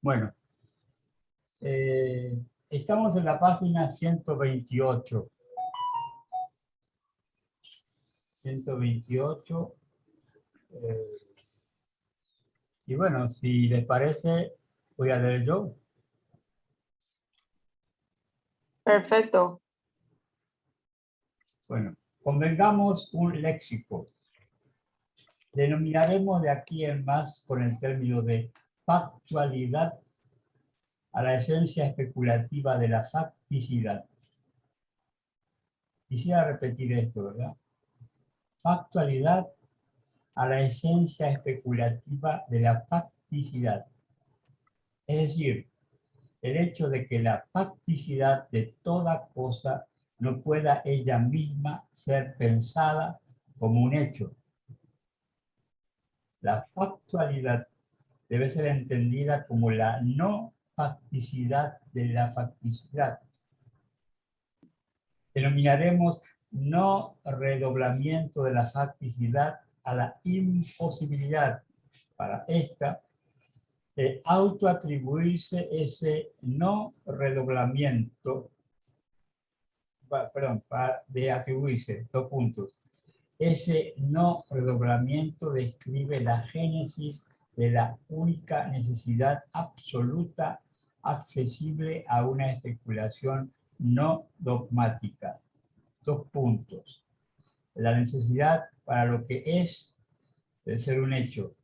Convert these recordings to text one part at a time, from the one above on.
Bueno, estamos en la página 128. 128. Y bueno, si les parece, voy a leer yo. Perfecto. Bueno, convengamos un léxico. Denominaremos de aquí en más con el término de factualidad a la esencia especulativa de la facticidad. Quisiera repetir esto, ¿verdad? Factualidad a la esencia especulativa de la facticidad. Es decir, el hecho de que la facticidad de toda cosa no pueda ella misma ser pensada como un hecho. La factualidad debe ser entendida como la no facticidad de la facticidad. Denominaremos no redoblamiento de la facticidad a la imposibilidad para esta de autoatribuirse ese no redoblamiento, de atribuirse, dos puntos. Ese no redoblamiento describe la génesis de la única necesidad absoluta accesible a una especulación no dogmática. Dos puntos. La necesidad para lo que es de ser un hecho.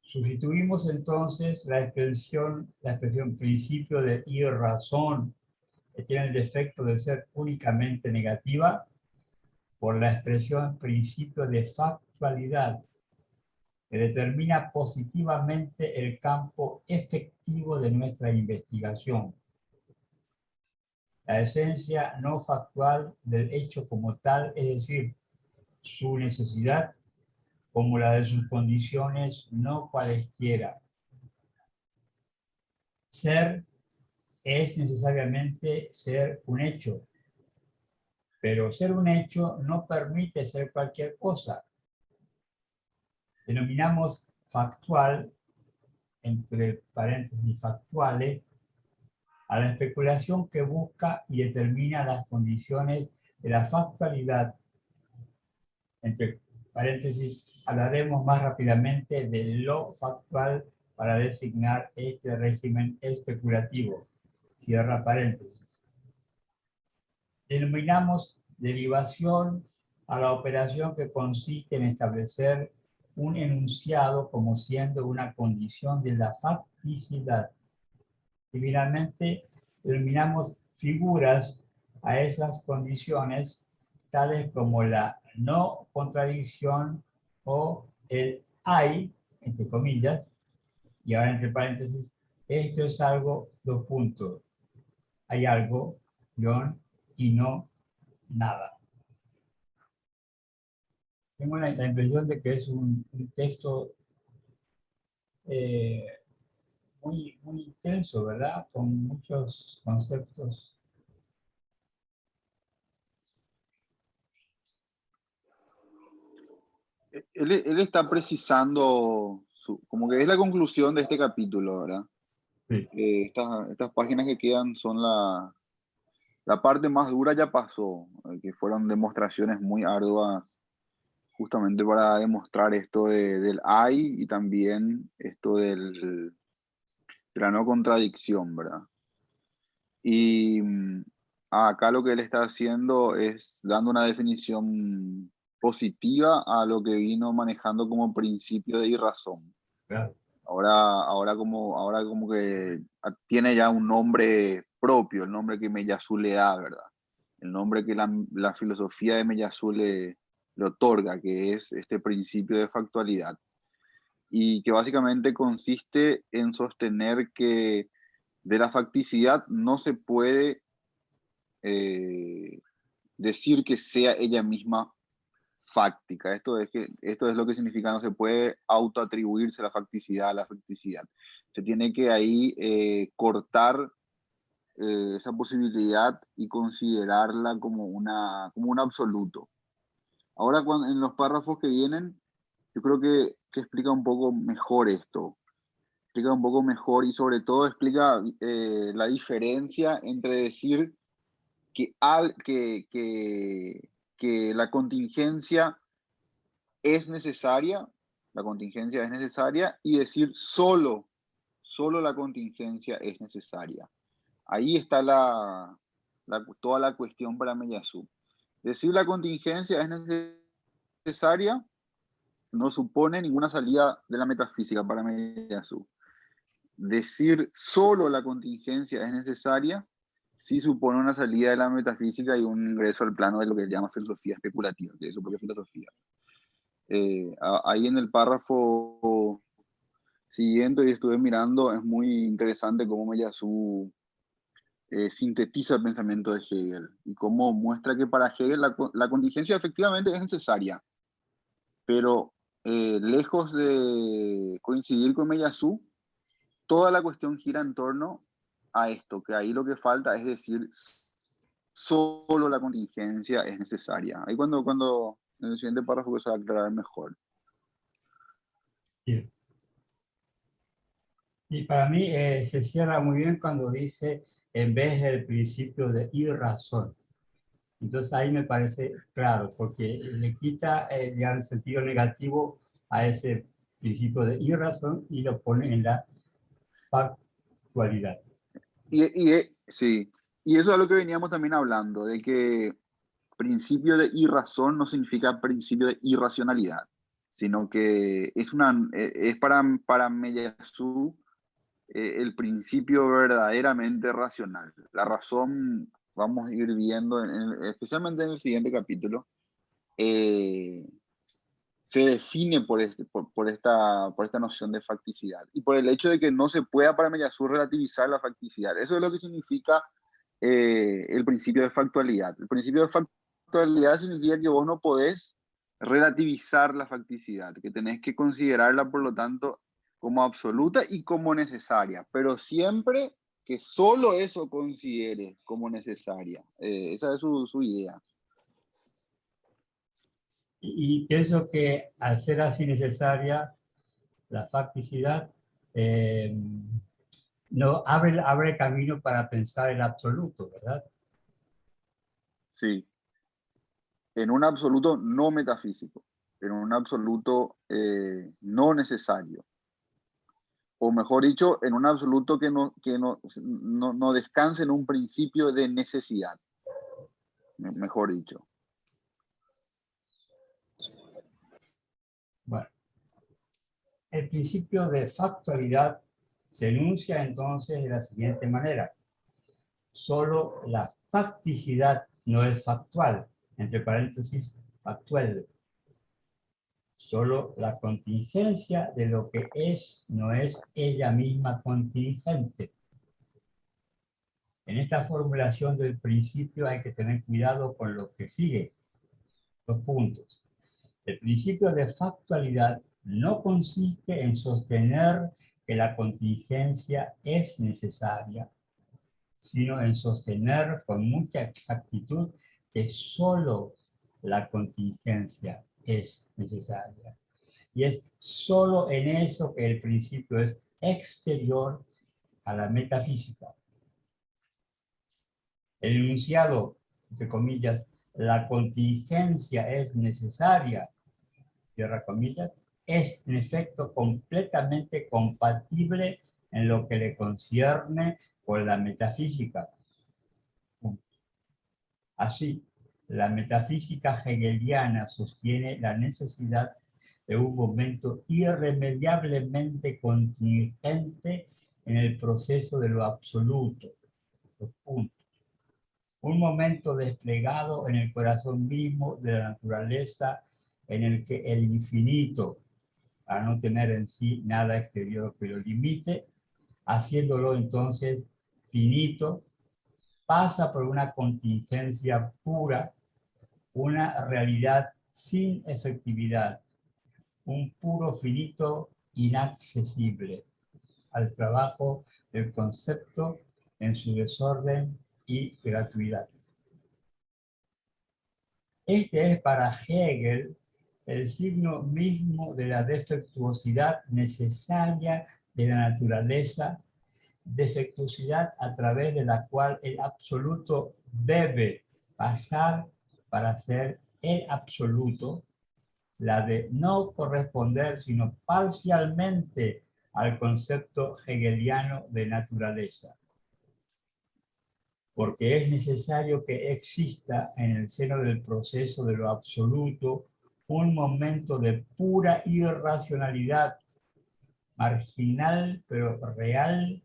Sustituimos entonces la expresión principio de irrazón, que tiene el defecto de ser únicamente negativa, por la expresión principio de factualidad, que determina positivamente el campo efectivo de nuestra investigación. La esencia no factual del hecho como tal, es decir, su necesidad, como la de sus condiciones no cualesquiera. Ser es necesariamente ser un hecho, pero ser un hecho no permite ser cualquier cosa. Denominamos factual, entre paréntesis factuales, a la especulación que busca y determina las condiciones de la factualidad. Entre paréntesis, hablaremos más rápidamente de lo factual para designar este régimen especulativo. Cierra paréntesis. Denominamos derivación a la operación que consiste en establecer un enunciado como siendo una condición de la facticidad. Y finalmente, denominamos figuras a esas condiciones, tales como la no contradicción o el hay, entre comillas, y ahora entre paréntesis, esto es algo, dos puntos. Hay algo, guión, y no nada. Tengo la impresión de que es un texto muy intenso, ¿verdad? Con muchos conceptos. Él está precisando, como que es la conclusión de este capítulo, ¿verdad? Sí. Estas páginas que quedan son la parte más dura ya pasó, que fueron demostraciones muy arduas justamente para demostrar esto del hay y también esto de la no contradicción, ¿verdad? Y acá lo que él está haciendo es dando una definición positiva a lo que vino manejando como principio de irrazón. Claro. Ahora como que tiene ya un nombre propio, el nombre que Meillassoux le da, ¿verdad? El nombre que la filosofía de Meillassoux le otorga, que es este principio de factualidad. Y que básicamente consiste en sostener que de la facticidad no se puede decir que sea ella misma fáctica. Esto es lo que significa, no se puede autoatribuirse la facticidad a la facticidad. Se tiene que ahí cortar esa posibilidad y considerarla como un absoluto. Ahora, en los párrafos que vienen, yo creo que explica un poco mejor esto. explica un poco mejor y sobre todo explica la diferencia entre decir que la contingencia es necesaria, y decir solo la contingencia es necesaria. Ahí está toda la cuestión para Meyasu. Decir la contingencia es necesaria no supone ninguna salida de la metafísica para Meyasu. Decir solo la contingencia es necesaria sí supone una salida de la metafísica y un ingreso al plano de lo que se llama filosofía especulativa, que es su propia filosofía. Ahí en el párrafo siguiente, y estuve mirando, es muy interesante cómo Meyasu sintetiza el pensamiento de Hegel y cómo muestra que para Hegel la contingencia efectivamente es necesaria, pero lejos de coincidir con Meyasu, toda la cuestión gira en torno a esto, que ahí lo que falta es decir solo la contingencia es necesaria. Ahí cuando en el siguiente párrafo se va a aclarar mejor. Sí. Y para mí se cierra muy bien cuando dice en vez del principio de irrazón. Entonces ahí me parece claro, porque le quita ya el sentido negativo a ese principio de irrazón y lo pone en la factualidad. Sí, y eso es lo que veníamos también hablando, de que principio de irrazón no significa principio de irracionalidad, sino que es para Meyasu el principio verdaderamente racional. La razón, vamos a ir viendo, especialmente en el siguiente capítulo, se define por esta noción de facticidad y por el hecho de que no se pueda para Meyasu relativizar la facticidad. Eso es lo que significa el principio de factualidad. El principio de factualidad significa que vos no podés relativizar la facticidad, que tenés que considerarla, por lo tanto, como absoluta y como necesaria, pero siempre que solo eso consideres como necesaria. Esa es su idea. Y pienso que al ser así necesaria la facticidad, no abre camino para pensar el absoluto, ¿verdad? Sí, en un absoluto no metafísico, en un absoluto no necesario. O mejor dicho, en un absoluto que no descanse en un principio de necesidad, mejor dicho. Bueno, el principio de factualidad se enuncia entonces de la siguiente manera. Solo la facticidad no es factual, entre paréntesis, factual. Solo la contingencia de lo que es no es ella misma contingente. En esta formulación del principio hay que tener cuidado con lo que sigue, los puntos. El principio de factualidad no consiste en sostener que la contingencia es necesaria, sino en sostener con mucha exactitud que solo la contingencia es necesaria. Y es solo en eso que el principio es exterior a la metafísica. El enunciado, entre comillas, la contingencia es necesaria, cierra comillas, es en efecto completamente compatible en lo que le concierne con la metafísica. Así, la metafísica hegeliana sostiene la necesidad de un momento irremediablemente contingente en el proceso de lo absoluto, los puntos. Un momento desplegado en el corazón mismo de la naturaleza en el que el infinito, a no tener en sí nada exterior que lo limite, haciéndolo entonces finito, pasa por una contingencia pura, una realidad sin efectividad, un puro finito inaccesible al trabajo del concepto en su desorden y gratuidad. Este es para Hegel el signo mismo de la defectuosidad necesaria de la naturaleza, defectuosidad a través de la cual el absoluto debe pasar para ser el absoluto, la de no corresponder sino parcialmente al concepto hegeliano de naturaleza, porque es necesario que exista en el seno del proceso de lo absoluto un momento de pura irracionalidad, marginal pero real,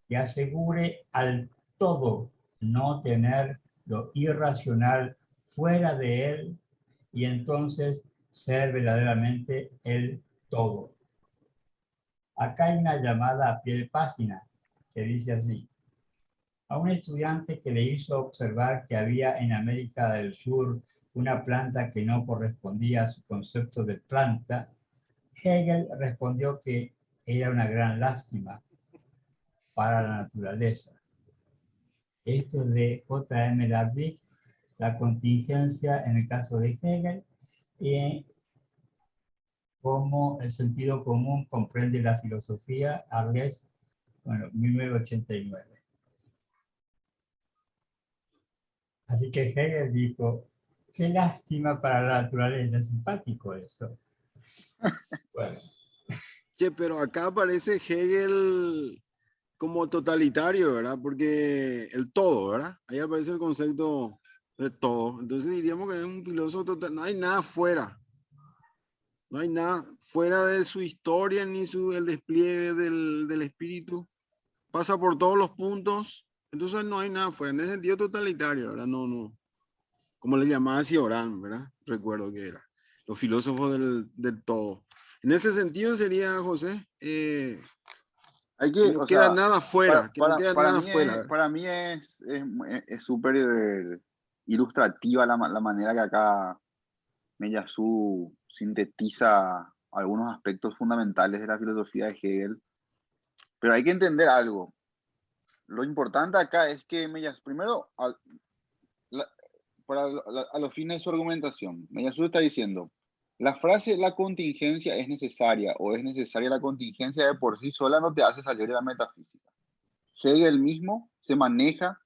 que asegure al todo no tener lo irracional fuera de él y entonces ser verdaderamente el todo. Acá hay una llamada a pie de página que dice así: a un estudiante que le hizo observar que había en América del Sur una planta que no correspondía a su concepto de planta, Hegel respondió que era una gran lástima para la naturaleza. Esto es de J.M. Lavig, la contingencia en el caso de Hegel, y cómo el sentido común comprende la filosofía, Arles, 1989. Así que Hegel dijo, qué lástima para la naturaleza, es simpático eso. Bueno. Che, pero acá aparece Hegel como totalitario, ¿verdad? Porque el todo, ¿verdad? Ahí aparece el concepto de todo. Entonces diríamos que es un filósofo total. No hay nada fuera. No hay nada fuera de su historia ni el despliegue del espíritu. Pasa por todos los puntos. Entonces no hay nada fuera. En ese sentido totalitario, ¿verdad? No. Como le llamaba Cioran, ¿verdad? Recuerdo que era. Los filósofos del todo. En ese sentido sería, José, Hay que no queda nada fuera, que no queda nada fuera. Para mí es súper ilustrativa la manera que acá Meillassoux sintetiza algunos aspectos fundamentales de la filosofía de Hegel. Pero hay que entender algo. Lo importante acá es que Meillassoux, primero, a los fines de su argumentación, Meillassoux está diciendo, la frase la contingencia es necesaria o es necesaria la contingencia de por sí sola no te hace salir de la metafísica. Hegel mismo se maneja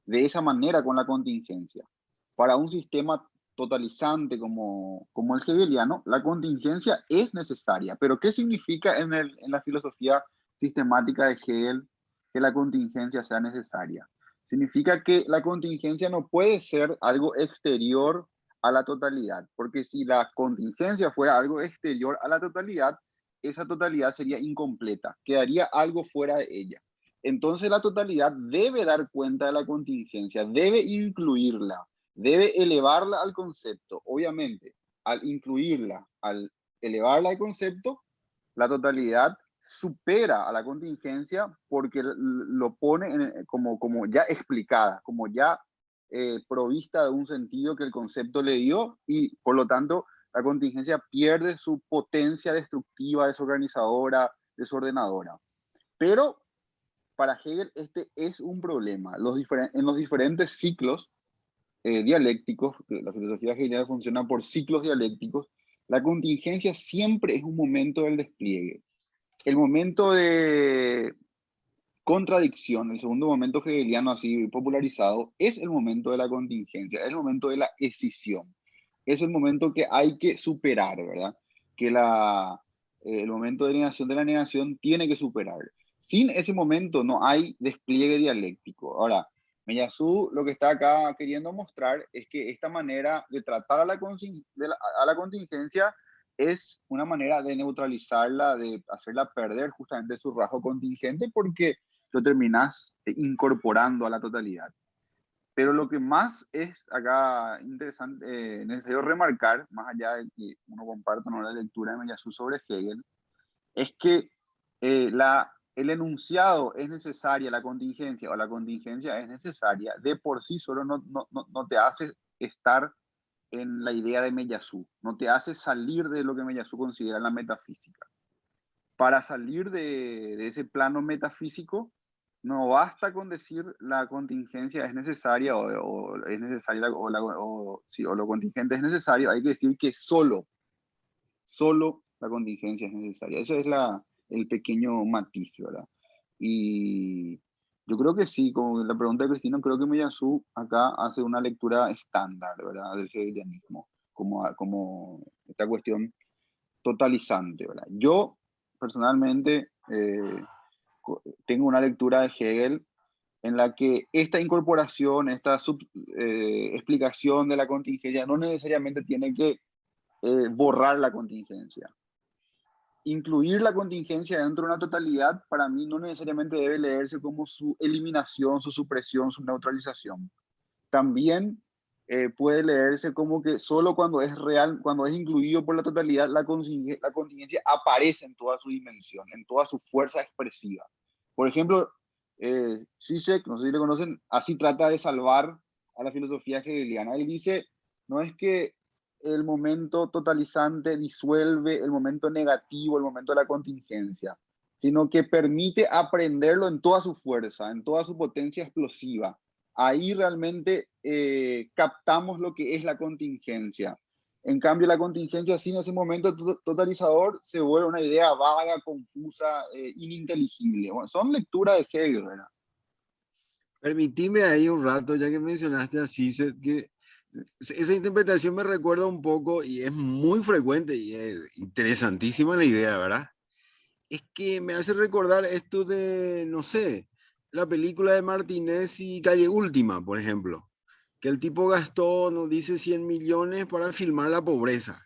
de esa manera con la contingencia. Para un sistema totalizante como el hegeliano, la contingencia es necesaria. Pero ¿qué significa en la filosofía sistemática de Hegel que la contingencia sea necesaria? Significa que la contingencia no puede ser algo exterior a la totalidad, porque si la contingencia fuera algo exterior a la totalidad, esa totalidad sería incompleta, quedaría algo fuera de ella. Entonces la totalidad debe dar cuenta de la contingencia, debe incluirla, debe elevarla al concepto. Obviamente, al incluirla, al elevarla al concepto, la totalidad supera a la contingencia porque lo pone como ya explicada, como ya provista de un sentido que el concepto le dio, y por lo tanto la contingencia pierde su potencia destructiva, desorganizadora, desordenadora. Pero para Hegel este es un problema. En los diferentes ciclos dialécticos, la filosofía hegeliana funciona por ciclos dialécticos, la contingencia siempre es un momento del despliegue. El momento de contradicción, el segundo momento hegeliano así popularizado, es el momento de la contingencia, es el momento de la escisión. Es el momento que hay que superar, ¿verdad? Que el momento de negación de la negación tiene que superar. Sin ese momento no hay despliegue dialéctico. Ahora, Meillassoux lo que está acá queriendo mostrar es que esta manera de tratar a la contingencia es una manera de neutralizarla, de hacerla perder justamente su rasgo contingente, porque lo terminás incorporando a la totalidad. Pero lo que más es acá interesante, necesario remarcar, más allá de que uno comparte la lectura de Meillassoux sobre Hegel, es que el enunciado es necesaria, la contingencia o la contingencia es necesaria, de por sí solo no te hace estar en la idea de Meillassoux, no te hace salir de lo que Meillassoux considera la metafísica. Para salir de ese plano metafísico, no basta con decir la contingencia es necesaria o es necesaria o lo contingente es necesario, hay que decir que solo la contingencia es necesaria. Esa es el pequeño matiz, ¿verdad? Y yo creo que sí, como la pregunta de Cristina, creo que Miyazu acá hace una lectura estándar, ¿verdad? Del hegelianismo, como esta cuestión totalizante, ¿verdad? Yo, personalmente, tengo una lectura de Hegel en la que esta incorporación, esta explicación de la contingencia no necesariamente tiene que borrar la contingencia. Incluir la contingencia dentro de una totalidad, para mí, no necesariamente debe leerse como su eliminación, su supresión, su neutralización. También puede leerse como que solo cuando es real, cuando es incluido por la totalidad, la contingencia aparece en toda su dimensión, en toda su fuerza expresiva. Por ejemplo, Zizek, no sé si le conocen, así trata de salvar a la filosofía hegeliana. Él dice, no es que el momento totalizante disuelve el momento negativo, el momento de la contingencia, sino que permite aprenderlo en toda su fuerza, en toda su potencia explosiva. Ahí realmente captamos lo que es la contingencia. En cambio, la contingencia sin ese momento totalizador se vuelve una idea vaga, confusa, ininteligible. Bueno, son lecturas de Hegel, ¿verdad? Permitime ahí un rato, ya que mencionaste así, que esa interpretación me recuerda un poco y es muy frecuente y es interesantísima la idea, ¿verdad? Es que me hace recordar esto de, no sé, la película de Martínez y Calle Última, por ejemplo, que el tipo gastó, nos dice, 100 millones para filmar la pobreza.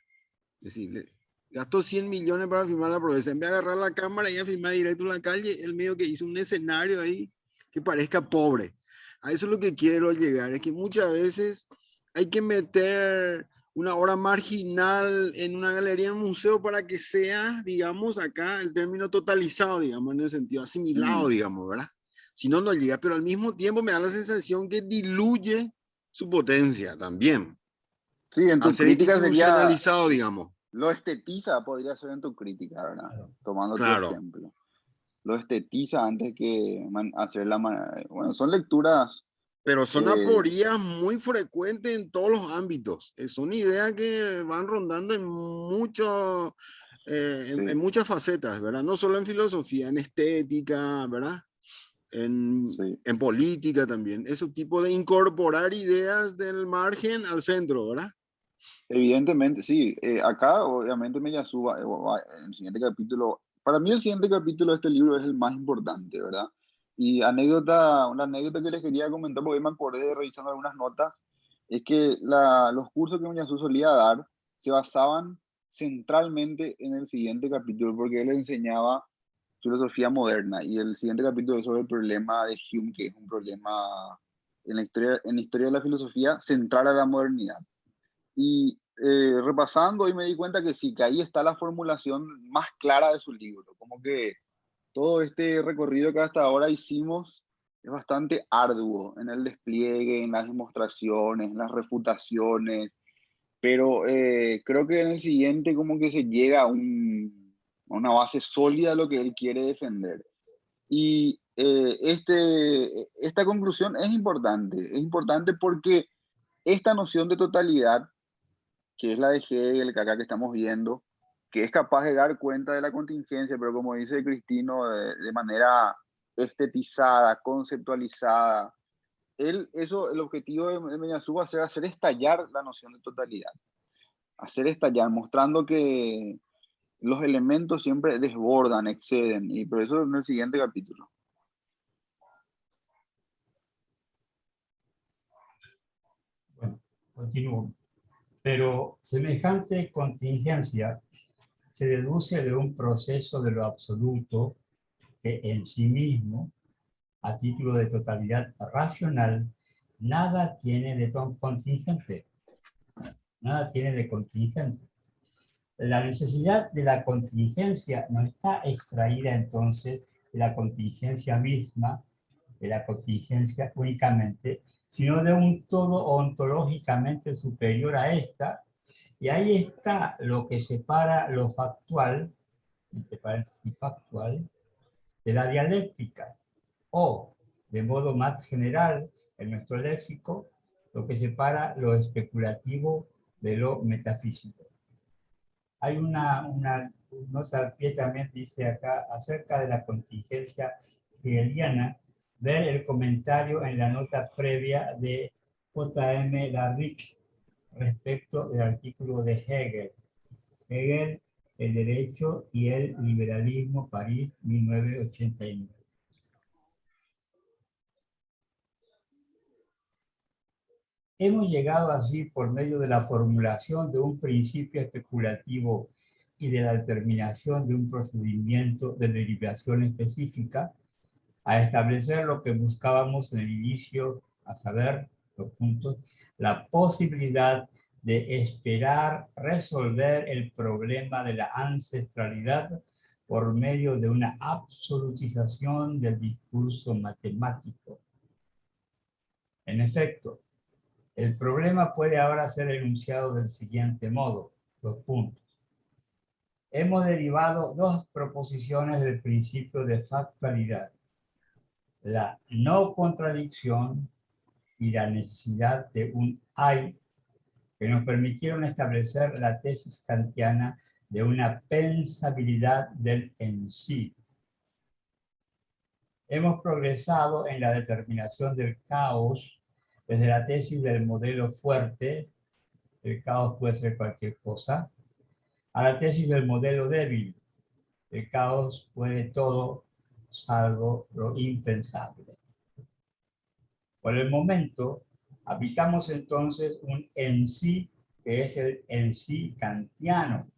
Es decir, gastó 100 millones para filmar la pobreza. En vez de agarrar la cámara y a filmar directo en la calle, el medio que hizo un escenario ahí que parezca pobre. A eso es lo que quiero llegar, es que muchas veces hay que meter una obra marginal en una galería, en un museo, para que sea, digamos, acá el término totalizado, digamos, en el sentido asimilado, digamos, ¿verdad? Si no, no llega, pero al mismo tiempo me da la sensación que diluye su potencia también, Sí, en al tu ser crítica sería, institucionalizado, digamos. lo estetiza, podría ser en tu crítica, ¿verdad? Claro. Tomando tu Claro, ejemplo. Lo estetiza antes que hacer la... Bueno, son lecturas... pero son eh, aporías muy frecuentes en todos los ámbitos. Son ideas que van rondando en muchos, en sí, muchas facetas, ¿verdad? No solo en filosofía, en estética, ¿verdad? sí. En política también. Ese tipo de incorporar ideas del margen al centro, ¿verdad? Evidentemente, sí. Acá, obviamente, Miyazu en el siguiente capítulo. Para mí, el siguiente capítulo de este libro es el más importante, ¿verdad? Y una anécdota que les quería comentar, porque me acordé revisando algunas notas, es que los cursos que Miyazu solía dar se basaban centralmente en el siguiente capítulo, porque él enseñaba filosofía moderna. Y el siguiente capítulo es sobre el problema de Hume, que es un problema en la historia de la filosofía central a la modernidad. Y repasando, y me di cuenta que sí, que ahí está la formulación más clara de su libro. Como que todo este recorrido que hasta ahora hicimos es bastante arduo en el despliegue, en las demostraciones, en las refutaciones, pero creo que en el siguiente como que se llega a una base sólida de lo que él quiere defender. Y esta conclusión es importante porque esta noción de totalidad, que es la de Hegel, que acá que estamos viendo, que es capaz de dar cuenta de la contingencia, pero como dice Cristino, de manera estetizada, conceptualizada. El objetivo de Meñazú va a ser hacer estallar la noción de totalidad, hacer estallar, mostrando que los elementos siempre desbordan, exceden, y por eso en el siguiente capítulo. Bueno, continúo. Pero semejante contingencia se deduce de un proceso de lo absoluto que en sí mismo, a título de totalidad racional, nada tiene de contingente. Nada tiene de contingente. La necesidad de la contingencia no está extraída entonces de la contingencia misma, de la contingencia únicamente, sino de un todo ontológicamente superior a esta. Y ahí está lo que separa lo factual, entre paréntesis factual, de la dialéctica, o, de modo más general, en nuestro léxico, lo que separa lo especulativo de lo metafísico. hay una nota al pie también dice acá acerca de la contingencia hegeliana, ver el comentario en la nota previa de J.M. Larrick respecto del artículo de Hegel. Hegel, el derecho y el liberalismo, París, 1989. Hemos llegado así, por medio de la formulación de un principio especulativo y de la determinación de un procedimiento de derivación específica, a establecer lo que buscábamos en el inicio, a saber, los puntos, la posibilidad de esperar resolver el problema de la ancestralidad por medio de una absolutización del discurso matemático. En efecto, el problema puede ahora ser enunciado del siguiente modo, los puntos. Hemos derivado dos proposiciones del principio de factualidad: la no contradicción y la necesidad de un hay, que nos permitieron establecer la tesis kantiana de una pensabilidad del en sí. Hemos progresado en la determinación del caos desde la tesis del modelo fuerte, el caos puede ser cualquier cosa, a la tesis del modelo débil, el caos puede todo salvo lo impensable. Por el momento, habitamos entonces un en sí, que es el en sí kantiano.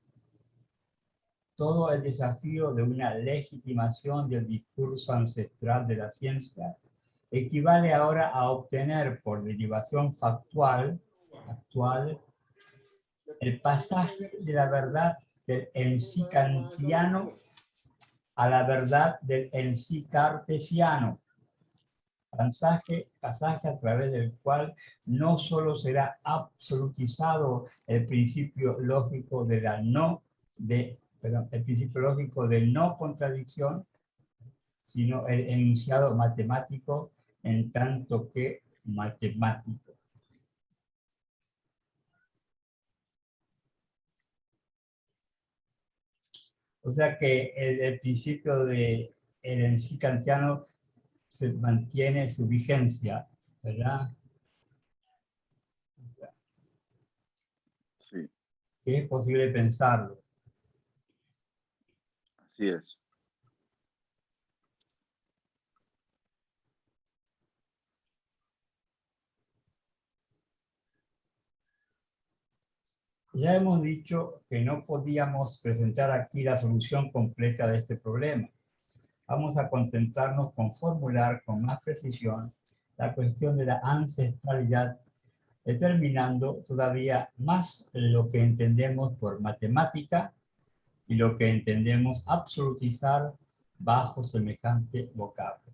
Todo el desafío de una legitimación del discurso ancestral de la ciencia equivale ahora a obtener por derivación factual, actual, el pasaje de la verdad del en sí kantiano a la verdad del en sí cartesiano. Pasaje a través del cual no solo será absolutizado el principio lógico de la el principio lógico de no contradicción, sino el enunciado matemático en tanto que matemático. O sea que el principio de el en sí kantiano se mantiene su vigencia, ¿verdad? Sí, Que es posible pensarlo. así es. Ya hemos dicho que no podíamos presentar aquí la solución completa de este problema. Vamos a contentarnos con formular con más precisión la cuestión de la ancestralidad, determinando todavía más lo que entendemos por matemática y lo que entendemos absolutizar bajo semejante vocablo.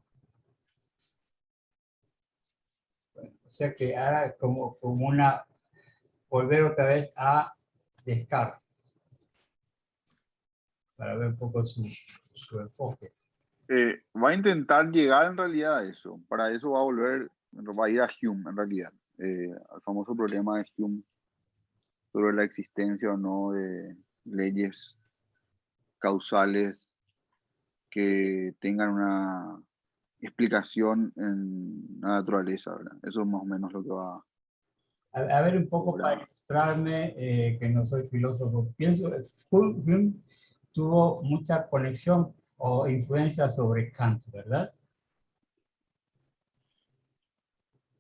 Bueno, o sea que ahora como una volver otra vez a Descartes para ver un poco su enfoque. Va a intentar llegar en realidad a eso. Para eso va a ir a Hume en realidad. Al famoso problema de Hume sobre la existencia o no de leyes causales que tengan una explicación en la naturaleza, ¿verdad? Eso es más o menos lo que va A ver un poco para ilustrarme, que no soy filósofo. Pienso, Hume tuvo mucha conexión o influencia sobre Kant, ¿verdad?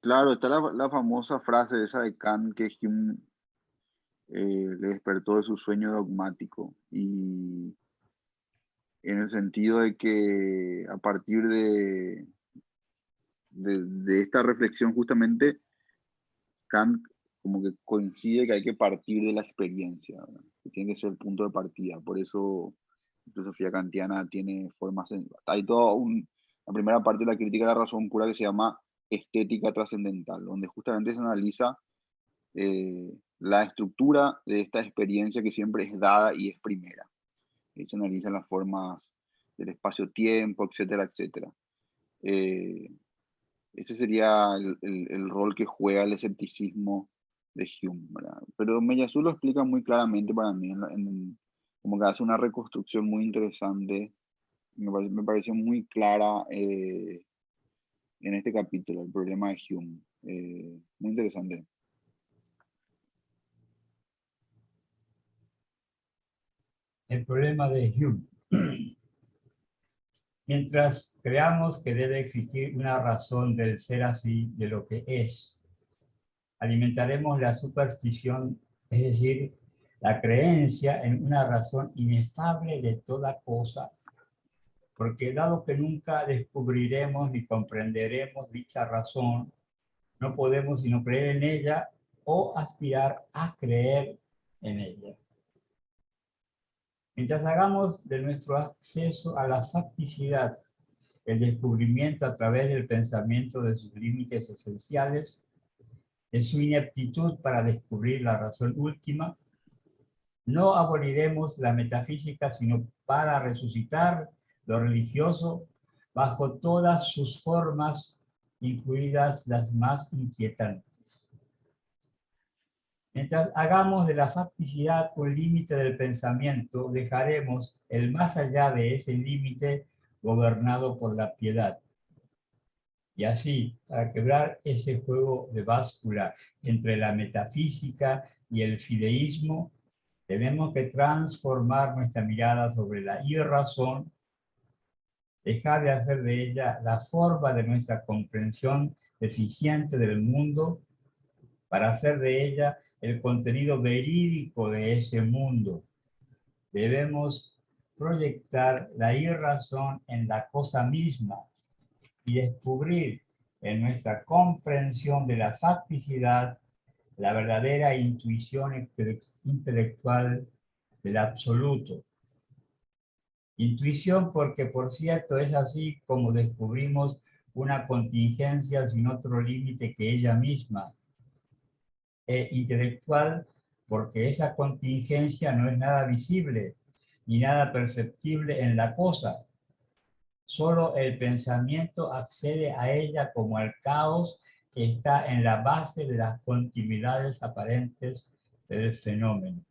Claro, está la famosa frase esa de Kant que Hume le despertó de su sueño dogmático, y en el sentido de que a partir de esta reflexión justamente Kant como que coincide que hay que partir de la experiencia, ¿verdad? Que tiene que ser el punto de partida. Por eso la filosofía kantiana tiene formas... Hay toda la primera parte de la crítica de la razón pura que se llama estética trascendental, donde justamente se analiza la estructura de esta experiencia que siempre es dada y es primera. Y se analizan las formas del espacio-tiempo, etcétera, etcétera. Ese sería el rol que juega el escepticismo de Hume, ¿verdad? Pero Meillassoux lo explica muy claramente para mí como que hace una reconstrucción muy interesante, me pareció muy clara en este capítulo, el problema de Hume. Muy interesante. El problema de Hume. Mientras creamos que debe existir una razón del ser así, de lo que es, alimentaremos la superstición, es decir, la creencia en una razón inefable de toda cosa, porque dado que nunca descubriremos ni comprenderemos dicha razón, no podemos sino creer en ella o aspirar a creer en ella. Mientras hagamos de nuestro acceso a la facticidad el descubrimiento a través del pensamiento de sus límites esenciales, de su ineptitud para descubrir la razón última, no aboliremos la metafísica, sino para resucitar lo religioso bajo todas sus formas, incluidas las más inquietantes. Mientras hagamos de la facticidad un límite del pensamiento, dejaremos el más allá de ese límite gobernado por la piedad. Y así, para quebrar ese juego de báscula entre la metafísica y el fideísmo, tenemos que transformar nuestra mirada sobre la irrazón, dejar de hacer de ella la forma de nuestra comprensión deficiente del mundo, para hacer de ella el contenido verídico de ese mundo. Debemos proyectar la irrazón en la cosa misma y descubrir en nuestra comprensión de la facticidad la verdadera intuición intelectual del absoluto. Intuición porque, por cierto, es así como descubrimos una contingencia sin otro límite que ella misma. Intelectual porque esa contingencia no es nada visible ni nada perceptible en la cosa. Solo el pensamiento accede a ella como al caos que está en la base de las continuidades aparentes del fenómeno.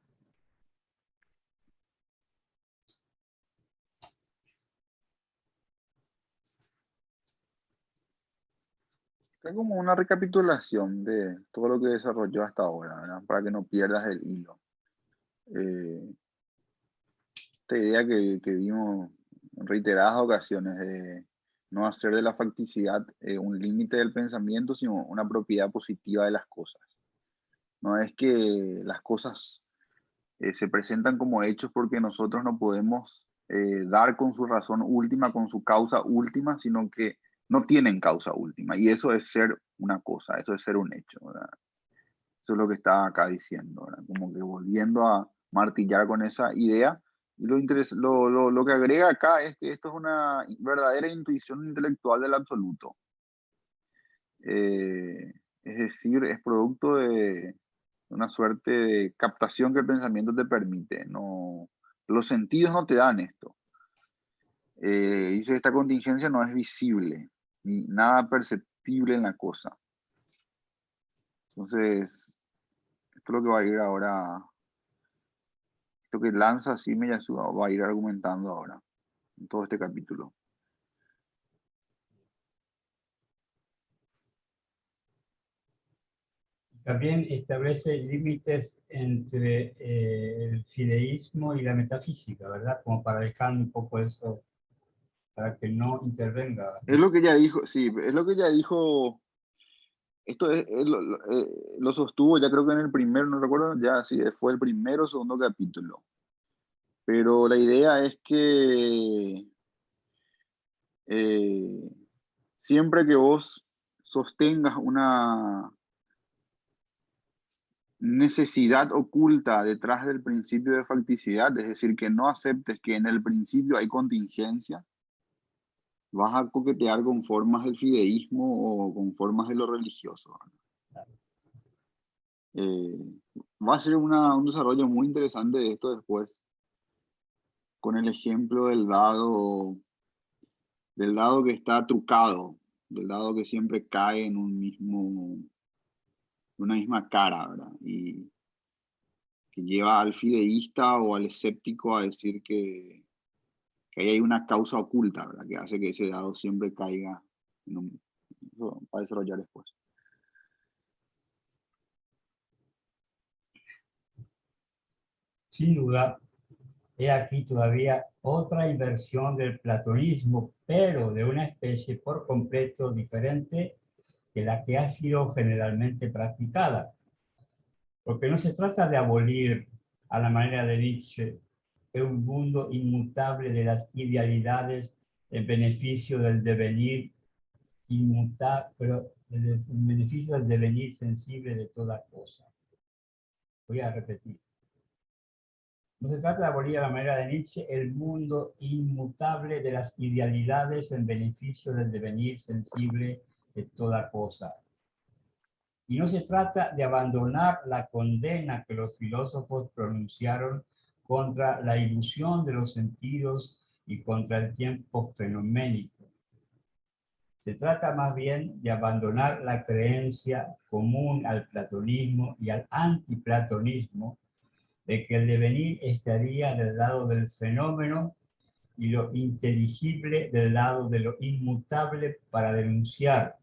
Es como una recapitulación de todo lo que desarrolló hasta ahora, ¿verdad? Para que no pierdas el hilo. Esta idea que vimos en reiteradas ocasiones de no hacer de la facticidad un límite del pensamiento, sino una propiedad positiva de las cosas. No es que las cosas se presentan como hechos porque nosotros no podemos dar con su razón última, con su causa última, sino que no tienen causa última. Y eso es ser una cosa, eso es ser un hecho, ¿verdad? Eso es lo que está acá diciendo, ¿verdad? Como que volviendo a martillar con esa idea. Y lo que agrega acá es que esto es una verdadera intuición intelectual del absoluto. Es decir, es producto de una suerte de captación que el pensamiento te permite. No, los sentidos no te dan esto. Dice que esta contingencia no es visible, ni nada perceptible en la cosa. Entonces, esto es lo que va a ir ahora, esto que lanza así Miyazuma va a ir argumentando ahora, en todo este capítulo. También establece límites entre el fideísmo y la metafísica, ¿verdad? Como para dejar un poco eso, para que no intervenga. Es lo que ella dijo, sí, es lo que ella dijo. Esto lo sostuvo ya creo que en el primero, no recuerdo ya si fue el primero o segundo capítulo. Pero la idea es que siempre que vos sostengas una necesidad oculta detrás del principio de facticidad, es decir, que no aceptes que en el principio hay contingencia, vas a coquetear con formas del fideísmo o con formas de lo religioso. Va a ser un desarrollo muy interesante de esto después, con el ejemplo del dado que está trucado, del dado que siempre cae en una misma cara, ¿verdad? Y lleva al fideísta o al escéptico a decir que ahí hay una causa oculta, ¿verdad? Que hace que ese dado siempre caiga en un... Eso va a desarrollar después. Sin duda, he aquí todavía otra inversión del platonismo, pero de una especie por completo diferente que la que ha sido generalmente practicada. Porque no se trata de abolir, a la manera de Nietzsche, un mundo inmutable de las idealidades en beneficio del devenir inmutable, pero en beneficio del devenir sensible de toda cosa. Voy a repetir. No se trata de abolir, a la manera de Nietzsche, el mundo inmutable de las idealidades en beneficio del devenir sensible de toda cosa. Y no se trata de abandonar la condena que los filósofos pronunciaron contra la ilusión de los sentidos y contra el tiempo fenoménico. Se trata más bien de abandonar la creencia común al platonismo y al antiplatonismo de que el devenir estaría del lado del fenómeno y lo inteligible del lado de lo inmutable para denunciar,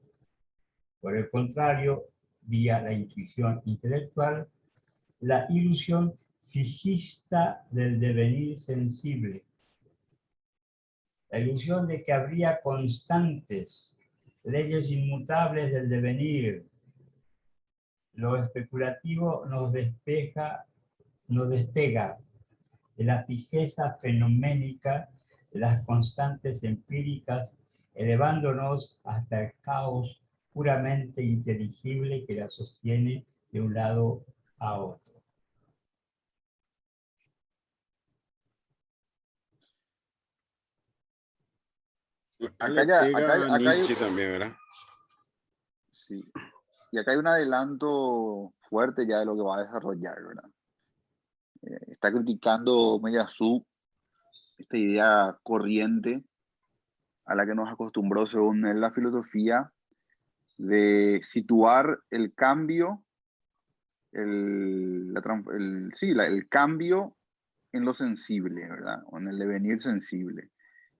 por el contrario, vía la intuición intelectual, la ilusión fijista del devenir sensible, la ilusión de que habría constantes, leyes inmutables del devenir. Lo especulativo nos despega de la fijeza fenoménica de las constantes empíricas, elevándonos hasta el caos puramente inteligible que la sostiene de un lado a otro. Acá le pega a Nietzsche también, ¿verdad? Sí. Y acá hay un adelanto fuerte ya de lo que va a desarrollar, ¿verdad? Está criticando Meillassoux esta idea corriente a la que nos acostumbró, según él, la filosofía, de situar el cambio, el cambio en lo sensible, ¿verdad? O en el devenir sensible.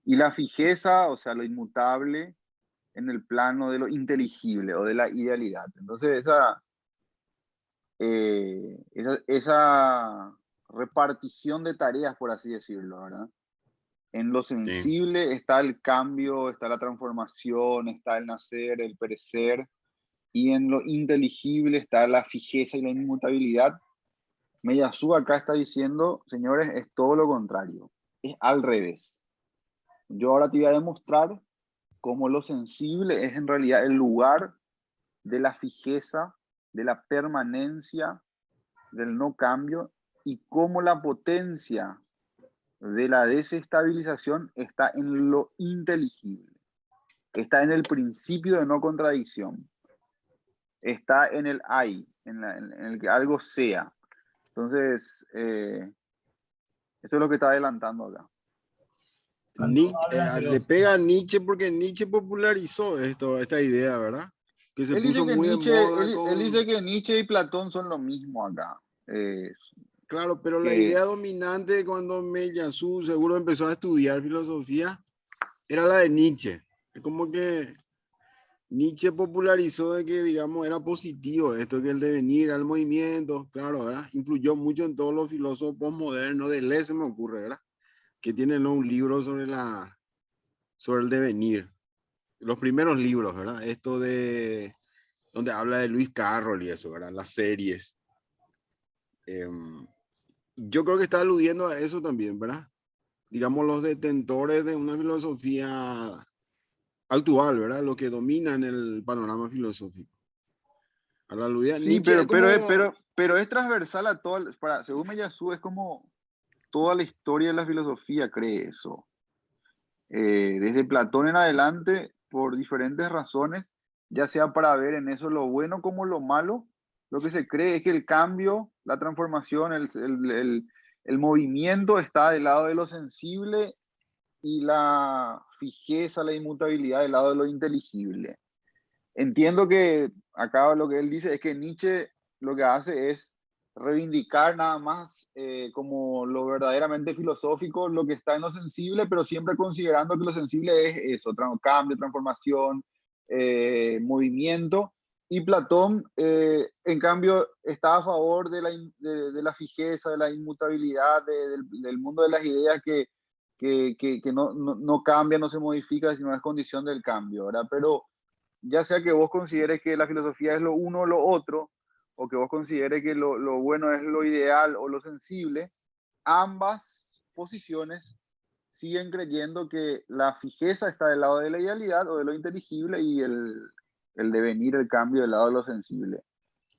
Y la fijeza, o sea, lo inmutable, en el plano de lo inteligible o de la idealidad. Entonces, esa repartición de tareas, por así decirlo, ¿verdad? En lo sensible sí está el cambio, está la transformación, está el nacer, el perecer, y en lo inteligible está la fijeza y la inmutabilidad. Meillassoux acá está diciendo, señores, es todo lo contrario, es al revés. Yo ahora te voy a demostrar cómo lo sensible es en realidad el lugar de la fijeza, de la permanencia, del no cambio, y cómo la potencia de la desestabilización está en lo inteligible, está en el principio de no contradicción, está en el hay, en el que algo sea. Entonces, esto es lo que está adelantando acá. Le pega a Nietzsche porque Nietzsche popularizó esta idea, ¿verdad? Que se puso muy de moda. Él dice que Nietzsche y Platón son lo mismo acá. Claro, pero la idea dominante cuando Meillassoux seguro empezó a estudiar filosofía era la de Nietzsche. Es como que Nietzsche popularizó de que, digamos, era positivo esto, que el devenir, el movimiento, claro, ¿verdad? Influyó mucho en todos los filósofos postmodernos. Deleuze se me ocurre, ¿verdad? Que tienen, ¿no?, un libro sobre el devenir. Los primeros libros, ¿verdad? Esto de donde habla de Lewis Carroll y eso, ¿verdad? Las series. Yo creo que está aludiendo a eso también, ¿verdad? Digamos, los detentores de una filosofía actual, ¿verdad? Lo que domina en el panorama filosófico. A la aludida, sí, Nietzsche pero es transversal a todo, según Meillassoux, es como toda la historia de la filosofía cree eso. Desde Platón en adelante, por diferentes razones, ya sea para ver en eso lo bueno como lo malo, lo que se cree es que el cambio, la transformación, el movimiento está del lado de lo sensible y la fijeza, la inmutabilidad del lado de lo inteligible. Entiendo que acá lo que él dice es que Nietzsche lo que hace es reivindicar nada más como lo verdaderamente filosófico, lo que está en lo sensible, pero siempre considerando que lo sensible es eso, cambio, transformación, movimiento. Y Platón, en cambio, está a favor de la fijeza, de la inmutabilidad, del mundo de las ideas que no cambia, no se modifica, sino es condición del cambio, ¿verdad? Pero ya sea que vos consideres que la filosofía es lo uno o lo otro, o que vos consideres que lo bueno es lo ideal o lo sensible, ambas posiciones siguen creyendo que la fijeza está del lado de la idealidad o de lo inteligible y el devenir, el cambio del lado de lo sensible.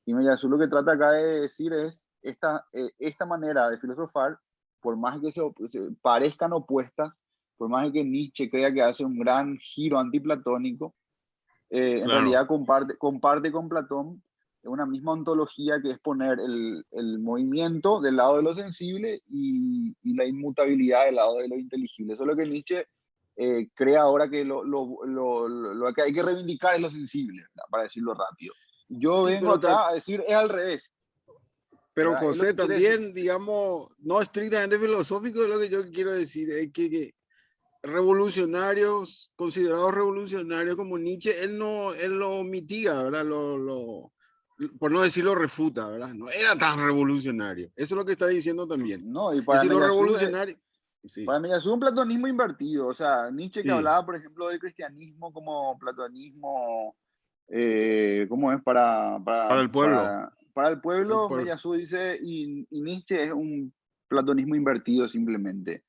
Y Meyasu lo que trata acá de decir es esta manera de filosofar, por más que se parezcan opuestas, por más que Nietzsche crea que hace un gran giro antiplatónico, en realidad comparte con Platón una misma ontología, que es poner el movimiento del lado de lo sensible y la inmutabilidad del lado de lo inteligible. Eso es lo que Nietzsche crea ahora, que lo que hay que reivindicar es lo sensible, ¿verdad? Para decirlo rápido. Yo Sí, vengo acá a decir es al revés. Pero ¿verdad? José, también, decir. digamos, no estrictamente filosófico, es lo que yo quiero decir, es que revolucionarios, considerados revolucionarios como Nietzsche, él lo mitiga, ¿verdad? Por no decirlo refuta, ¿verdad? No era tan revolucionario. Eso es lo que está diciendo también. No, y Es para decir, lo Meyasu revolucionario. Sí, para Meyasu es un platonismo invertido. O sea, Nietzsche, que sí, hablaba, por ejemplo, del cristianismo como platonismo, ¿cómo es? para el pueblo. Para el pueblo, Por- Meyasu dice, y Nietzsche es un platonismo invertido simplemente.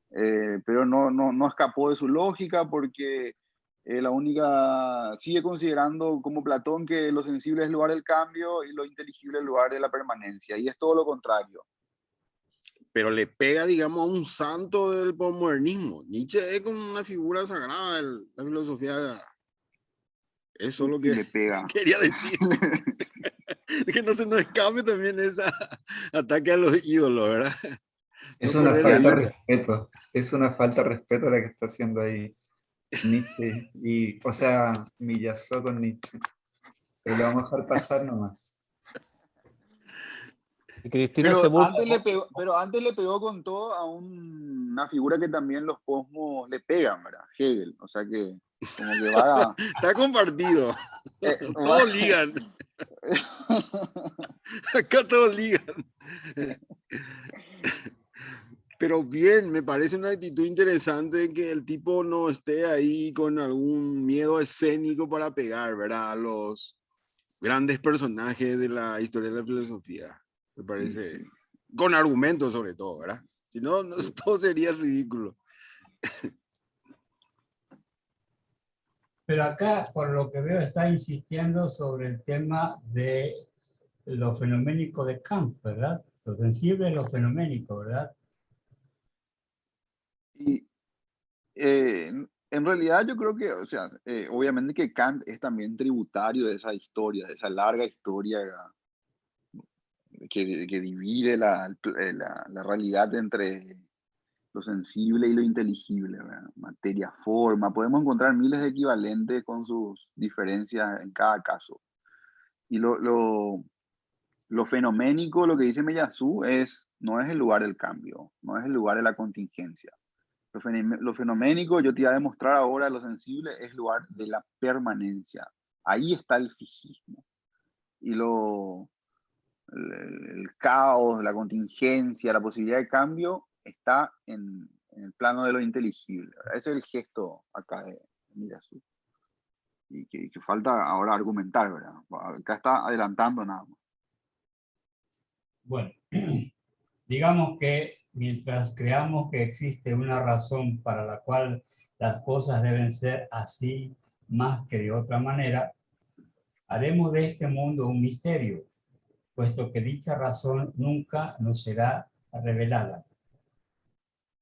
Pero no escapó de su lógica, porque sigue considerando como Platón que lo sensible es el lugar del cambio y lo inteligible el lugar de la permanencia, y es todo lo contrario. pero le pega, digamos, a un santo del posmodernismo. Nietzsche es como una figura sagrada de la filosofía. Eso es lo Y que le pega. quería decir. Que no se nos escape también ese ataque a los ídolos, ¿verdad? Es No una perder la falta de vista. respeto. Es una falta de respeto la que está haciendo ahí Nietzsche. O sea, Miyazo con Nietzsche. Pero lo vamos a dejar pasar nomás. Y Cristina se burla. Pero antes le pegó con todo a una figura que también los posmos le pegan, ¿verdad? Hegel. O sea que como que va... Está compartido. va Todos ligan. Acá todos ligan. Pero bien, me parece una actitud interesante que el tipo no esté ahí con algún miedo escénico para pegar, ¿verdad? A los grandes personajes de la historia de la filosofía. Me parece, Sí. con argumentos sobre todo, ¿verdad? Si no, todo sería ridículo. Pero acá, por lo que veo, está insistiendo sobre el tema de lo fenoménico de Kant, ¿verdad? Lo sensible es lo fenoménico, ¿verdad? Y en realidad yo creo que, o sea, obviamente que Kant es también tributario de esa historia, de esa larga historia que divide la realidad entre lo sensible y lo inteligible, ¿verdad? Materia, forma. Podemos encontrar miles de equivalentes con sus diferencias en cada caso. Y lo fenoménico, lo que dice Meyasu, no es el lugar del cambio, no es el lugar de la contingencia. Lo fenoménico, yo te iba a demostrar ahora, lo sensible es el lugar de la permanencia. Ahí está el fijismo. Y el caos, la contingencia, la posibilidad de cambio está en el plano de lo inteligible. Ese es el gesto acá de Miyazu. Y que falta ahora argumentar, ¿verdad? Acá está adelantando nada más. Bueno, digamos que mientras creamos que existe una razón para la cual las cosas deben ser así más que de otra manera, haremos de este mundo un misterio, puesto que dicha razón nunca nos será revelada.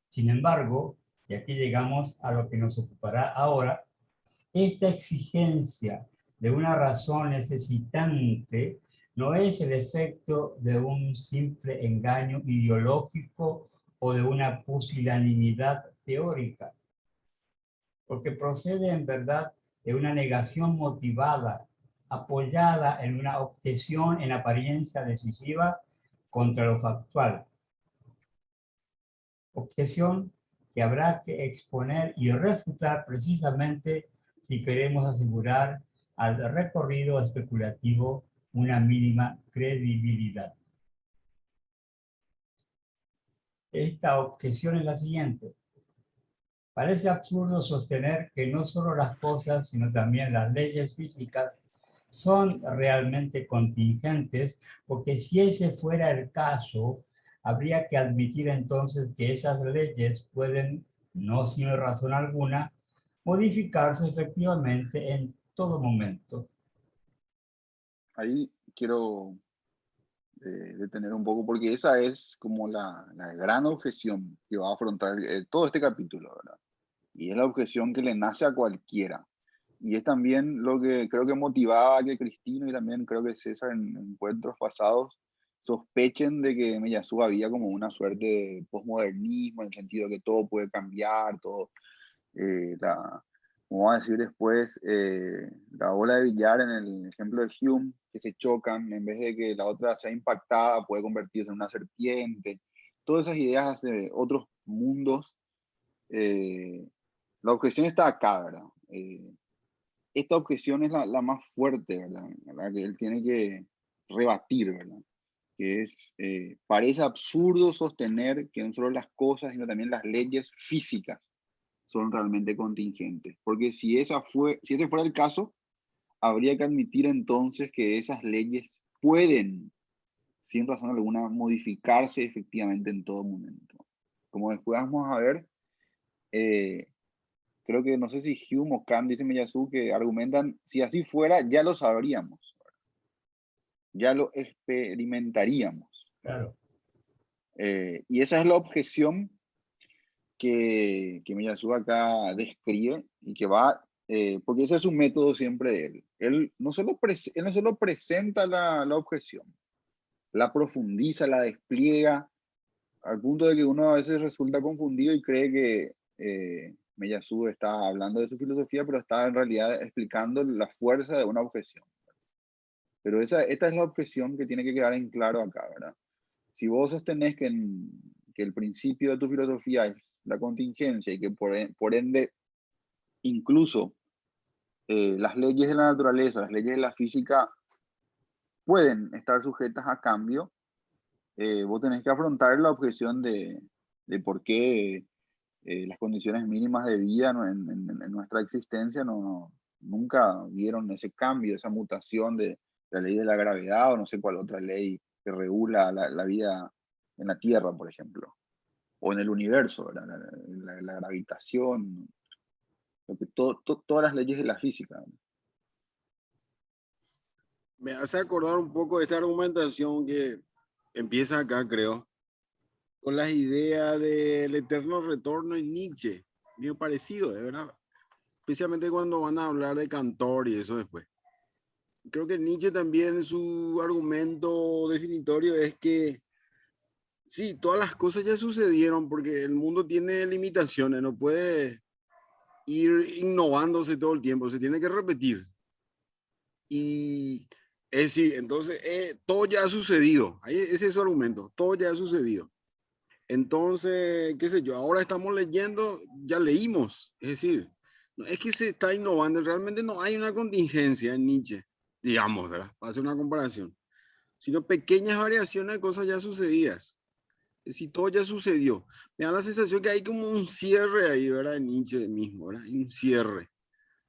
Sin embargo, y aquí llegamos a lo que nos ocupará ahora, esta exigencia de una razón necesitante no es el efecto de un simple engaño ideológico o de una pusilanimidad teórica, porque procede en verdad de una negación motivada, apoyada en una objeción en apariencia decisiva contra lo factual. Objeción que habrá que exponer y refutar precisamente si queremos asegurar al recorrido especulativo una mínima credibilidad. Esta objeción es la siguiente. Parece absurdo sostener que no solo las cosas, sino también las leyes físicas son realmente contingentes, porque si ese fuera el caso, habría que admitir entonces que esas leyes pueden, no sin razón alguna, modificarse efectivamente en todo momento. Ahí quiero detener un poco, porque esa es como la gran objeción que va a afrontar todo este capítulo, ¿verdad? Y es la objeción que le nace a cualquiera. Y es también lo que creo que motivaba a que Cristino y también creo que César en encuentros pasados sospechen de que Meyasu había como una suerte de posmodernismo, en el sentido de que todo puede cambiar, todo, como va a decir después, la bola de billar en el ejemplo de Hume, que se chocan, en vez de que la otra sea impactada, puede convertirse en una serpiente. Todas esas ideas de otros mundos, la objeción está acá, ¿verdad? Esta objeción es la más fuerte, ¿verdad? La que él tiene que rebatir, ¿verdad? Que es, parece absurdo sostener que no solo las cosas, sino también las leyes físicas son realmente contingentes. Porque si ese fuera el caso, habría que admitir entonces que esas leyes pueden, sin razón alguna, modificarse efectivamente en todo momento. Como después vamos a ver, creo que no sé si Hume o Kant, dice Meyasu, que argumentan, si así fuera, ya lo sabríamos, ya lo experimentaríamos. Claro. Y esa es la objeción que Meyasu acá describe y que va, porque ese es un método siempre de él. Él no solo presenta la objeción, la profundiza, la despliega, al punto de que uno a veces resulta confundido y cree que Meyasu está hablando de su filosofía, pero está en realidad explicando la fuerza de una objeción. Pero esta es la objeción que tiene que quedar en claro acá, ¿verdad? Si vos sostenés que el principio de tu filosofía es la contingencia y que por ende incluso las leyes de la naturaleza, las leyes de la física pueden estar sujetas a cambio, vos tenés que afrontar la objeción de por qué las condiciones mínimas de vida en nuestra existencia nunca vieron ese cambio, esa mutación de la ley de la gravedad o no sé cuál otra ley que regula la vida en la Tierra, por ejemplo, o en el universo, la gravitación, todas las leyes de la física. Me hace acordar un poco de esta argumentación que empieza acá, creo, con las ideas del eterno retorno en Nietzsche. Bien parecido, de verdad. Especialmente cuando van a hablar de Cantor y eso después. Creo que Nietzsche también su argumento definitorio es que sí, todas las cosas ya sucedieron porque el mundo tiene limitaciones, no puede ir innovándose todo el tiempo, se tiene que repetir. Y es decir, entonces todo ya ha sucedido, ahí ese es su argumento, todo ya ha sucedido. Entonces, qué sé yo, ahora estamos leyendo, ya leímos, es decir, no es que se está innovando, realmente no hay una contingencia en Nietzsche, digamos, ¿verdad? Para hacer una comparación, sino pequeñas variaciones de cosas ya sucedidas. Es decir, todo ya sucedió. Me da la sensación que hay como un cierre ahí, ¿verdad? En Nietzsche mismo, ¿verdad? Hay un cierre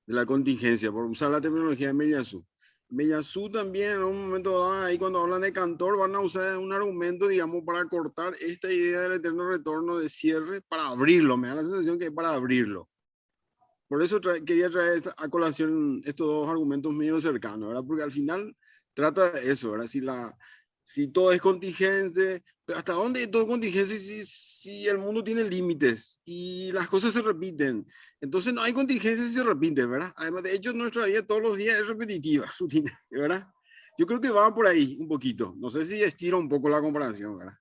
de la contingencia, por usar la terminología de Meyasu. Meyasu también en un momento dado, ahí cuando hablan de Cantor, van a usar un argumento, digamos, para cortar esta idea del eterno retorno de cierre, para abrirlo. Me da la sensación que es para abrirlo. Por eso quería traer a colación estos dos argumentos medio cercanos, ¿verdad? Porque al final trata de eso, ¿verdad? Si todo es contingente, pero ¿hasta dónde todo es contingente si el mundo tiene límites y las cosas se repiten? Entonces no hay contingencia si se repite, ¿verdad? Además, de hecho, nuestra vida todos los días es repetitiva, rutina, ¿verdad? Yo creo que va por ahí un poquito. No sé si estira un poco la comparación, ¿verdad?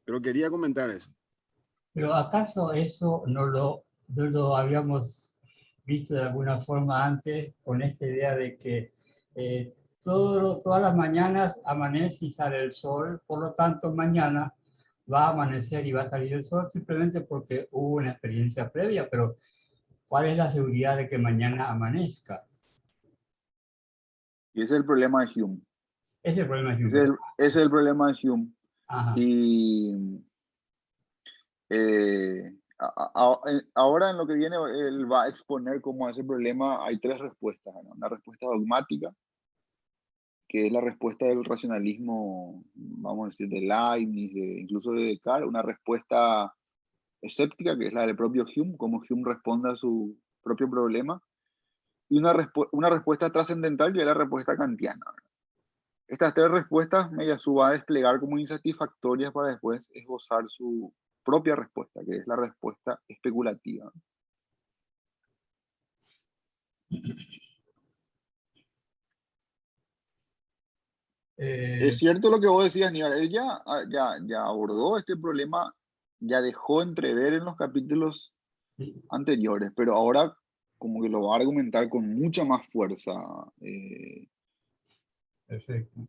Pero quería comentar eso. Pero ¿acaso eso no lo habíamos visto de alguna forma antes con esta idea de que todas las mañanas amanece y sale el sol, por lo tanto mañana va a amanecer y va a salir el sol simplemente porque hubo una experiencia previa, pero ¿cuál es la seguridad de que mañana amanezca? Y ese es el problema de Hume. Ese es el problema de Ese es Hume. ese es el problema de Hume. Ajá. Y ahora en lo que viene, él va a exponer cómo a ese problema hay tres respuestas, ¿no? Una respuesta dogmática, que es la respuesta del racionalismo, vamos a decir, de Leibniz, incluso de Descartes. Una respuesta escéptica, que es la del propio Hume, cómo Hume responde a su propio problema. Y una respuesta trascendental, que es la respuesta kantiana. Estas tres respuestas Meillassoux va a desplegar como insatisfactorias para después esbozar su propia respuesta, que es la respuesta especulativa. Es cierto lo que vos decías, Aníbal. Él ya abordó este problema, ya dejó entrever en los capítulos Sí, anteriores, pero ahora como que lo va a argumentar con mucha más fuerza. perfecto.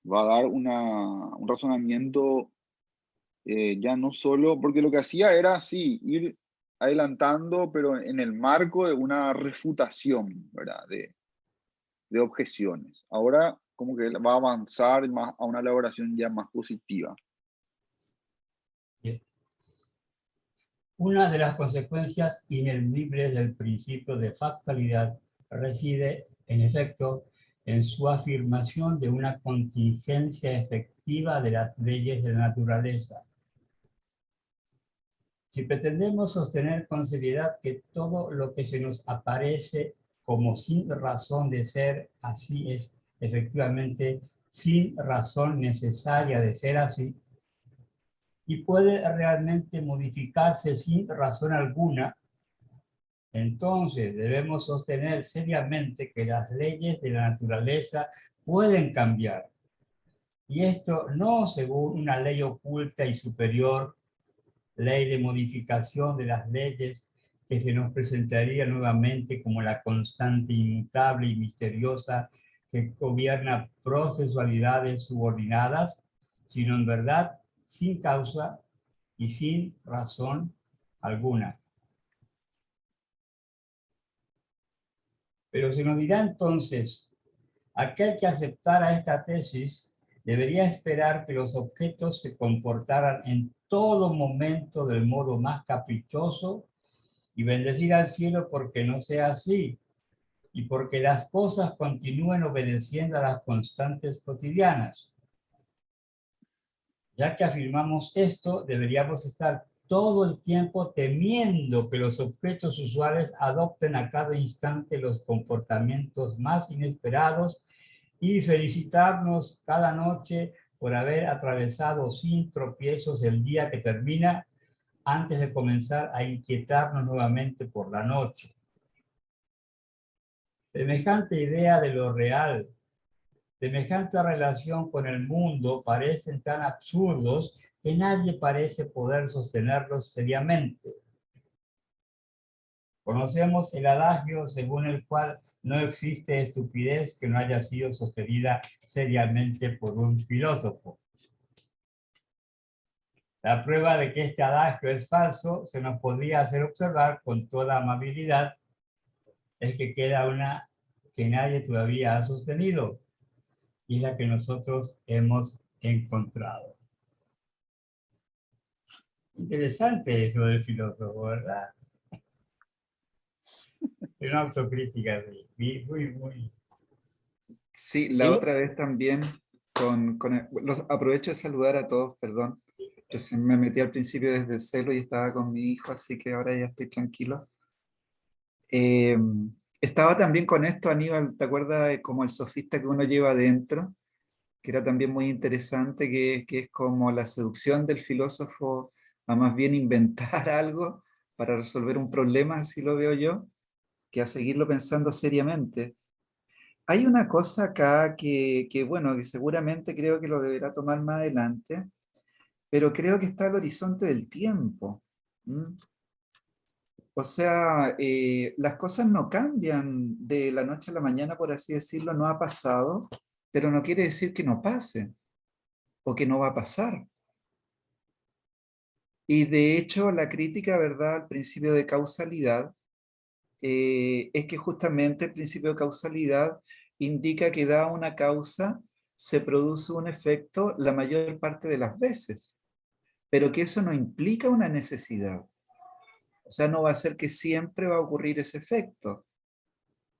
Va a dar un razonamiento ya no solo, porque lo que hacía era así, ir adelantando, pero en el marco de una refutación, ¿verdad? De objeciones. Ahora como que va a avanzar más a una elaboración ya más positiva. Bien. Una de las consecuencias ineludibles del principio de factualidad reside, en efecto, en su afirmación de una contingencia efectiva de las leyes de la naturaleza. Si pretendemos sostener con seriedad que todo lo que se nos aparece como sin razón de ser, así es efectivamente sin razón necesaria de ser así, y puede realmente modificarse sin razón alguna, entonces debemos sostener seriamente que las leyes de la naturaleza pueden cambiar. Y esto no según una ley oculta y superior, ley de modificación de las leyes que se nos presentaría nuevamente como la constante, inmutable y misteriosa que gobierna procesualidades subordinadas, sino en verdad sin causa y sin razón alguna. Pero se nos dirá entonces, aquel que aceptara esta tesis debería esperar que los objetos se comportaran en todo momento del modo más caprichoso y bendecir al cielo porque no sea así y porque las cosas continúen obedeciendo a las constantes cotidianas. Ya que afirmamos esto, deberíamos estar todo el tiempo temiendo que los objetos usuales adopten a cada instante los comportamientos más inesperados y felicitarnos cada noche por haber atravesado sin tropiezos el día que termina antes de comenzar a inquietarnos nuevamente por la noche. Semejante idea de lo real, semejante relación con el mundo parecen tan absurdos que nadie parece poder sostenerlos seriamente. Conocemos el adagio según el cual no existe estupidez que no haya sido sostenida seriamente por un filósofo. La prueba de que este adagio es falso se nos podría hacer observar con toda amabilidad, es que queda una que nadie todavía ha sostenido, y es la que nosotros hemos encontrado. Interesante eso del filósofo, ¿verdad? Es una autocrítica muy. Sí, la otra vez también aprovecho de saludar a todos, perdón. Recién me metí al principio desde el celo y estaba con mi hijo, así que ahora ya estoy tranquilo. Estaba también con esto, Aníbal, ¿te acuerdas de como el sofista que uno lleva adentro? Que era también muy interesante, que es como la seducción del filósofo a más bien inventar algo para resolver un problema, así lo veo yo, que a seguirlo pensando seriamente. Hay una cosa acá bueno, que seguramente creo que lo deberá tomar más adelante, pero creo que está al horizonte del tiempo. ¿Mm? O sea, las cosas no cambian de la noche a la mañana, por así decirlo, no ha pasado, pero no quiere decir que no pase o que no va a pasar. Y de hecho, la crítica, ¿verdad?, al principio de causalidad, es que justamente el principio de causalidad indica que dada una causa, se produce un efecto la mayor parte de las veces, pero que eso no implica una necesidad. O sea, no va a ser que siempre va a ocurrir ese efecto.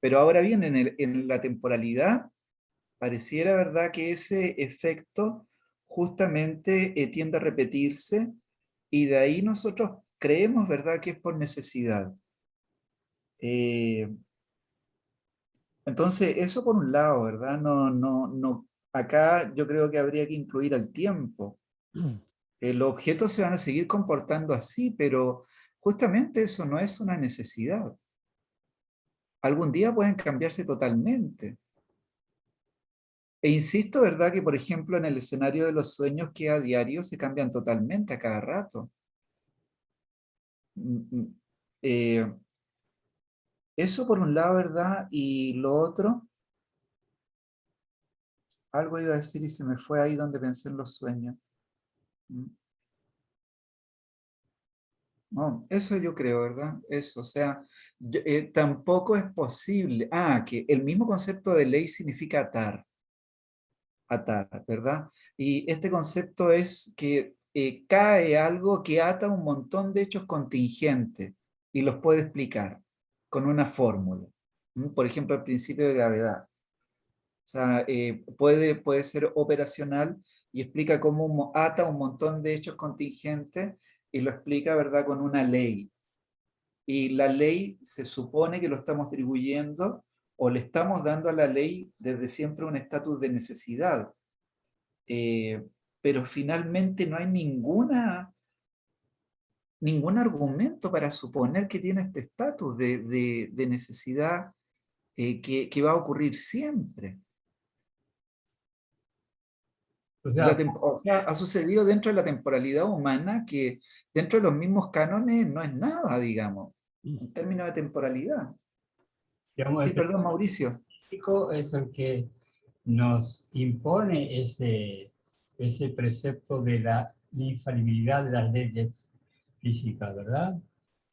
Pero ahora bien, en la temporalidad, pareciera, ¿verdad?, que ese efecto justamente tiende a repetirse y de ahí nosotros creemos, ¿verdad?, que es por necesidad. Entonces, eso por un lado, ¿verdad? No, acá yo creo que habría que incluir al tiempo. Los objetos se van a seguir comportando así, pero justamente eso no es una necesidad. Algún día pueden cambiarse totalmente. E insisto, ¿verdad? Que por ejemplo en el escenario de los sueños que a diario se cambian totalmente a cada rato. Mm, mm, eh, Eso por un lado, ¿verdad? Y lo otro, algo iba a decir y se me fue ahí donde pensé en los sueños. Mm. No, eso yo creo, ¿verdad? Eso, o sea, tampoco es posible. Que el mismo concepto de ley significa atar, ¿verdad? Y este concepto es que cae algo que ata un montón de hechos contingentes y los puede explicar con una fórmula. Por ejemplo, el principio de gravedad. O sea, puede ser operacional y explica cómo ata un montón de hechos contingentes y lo explica, ¿verdad?, con una ley. Y la ley se supone que lo estamos atribuyendo o le estamos dando a la ley desde siempre un estatus de necesidad. Pero finalmente no hay ningún argumento para suponer que tiene este estatus de necesidad que va a ocurrir siempre. O sea, O sea, ha sucedido dentro de la temporalidad humana que dentro de los mismos cánones no es nada, digamos, en términos de temporalidad. digamos, Sí, el perdón, Mauricio. físico es el que nos impone ese precepto de la infalibilidad de las leyes físicas, ¿verdad?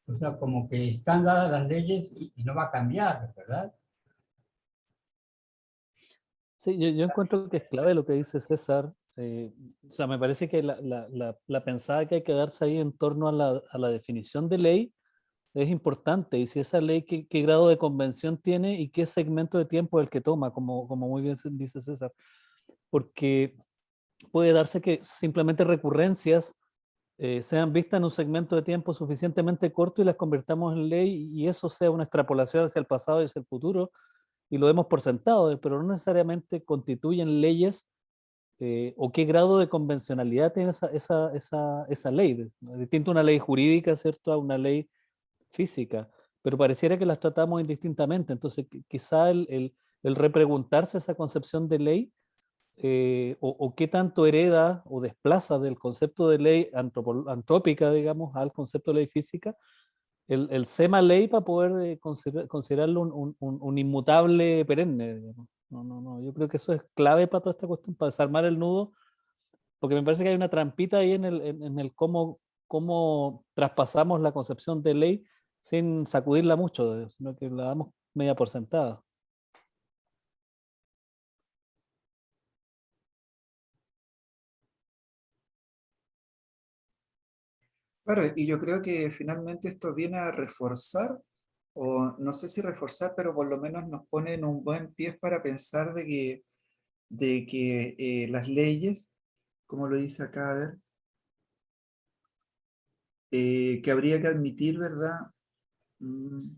O sea, como que están dadas las leyes y no va a cambiar, ¿verdad? Sí, yo encuentro que es clave lo que dice César. O sea, me parece que la pensada que hay que darse ahí en torno a la definición de ley es importante. Y si esa ley, qué grado de convención tiene y qué segmento de tiempo es el que toma, como muy bien dice César. Porque puede darse que simplemente recurrencias sean vistas en un segmento de tiempo suficientemente corto y las convirtamos en ley y eso sea una extrapolación hacia el pasado y hacia el futuro y lo demos por sentado, pero no necesariamente constituyen leyes o qué grado de convencionalidad tiene esa ley. Es distinto a una ley jurídica, ¿cierto?, a una ley física, pero pareciera que las tratamos indistintamente. Entonces, quizá el repreguntarse esa concepción de ley o qué tanto hereda o desplaza del concepto de ley antrópica, digamos, al concepto de ley física, el SEMA ley para poder considerarlo un inmutable perenne, digamos. No, yo creo que eso es clave para toda esta cuestión, para desarmar el nudo, porque me parece que hay una trampita ahí en el cómo traspasamos la concepción de ley sin sacudirla mucho, sino que la damos media por sentada. Claro, y yo creo que finalmente esto viene a reforzar, o no sé si reforzar, pero por lo menos nos pone en un buen pie para pensar de que las leyes, como lo dice acá, a ver, que habría que admitir, ¿verdad? Mm,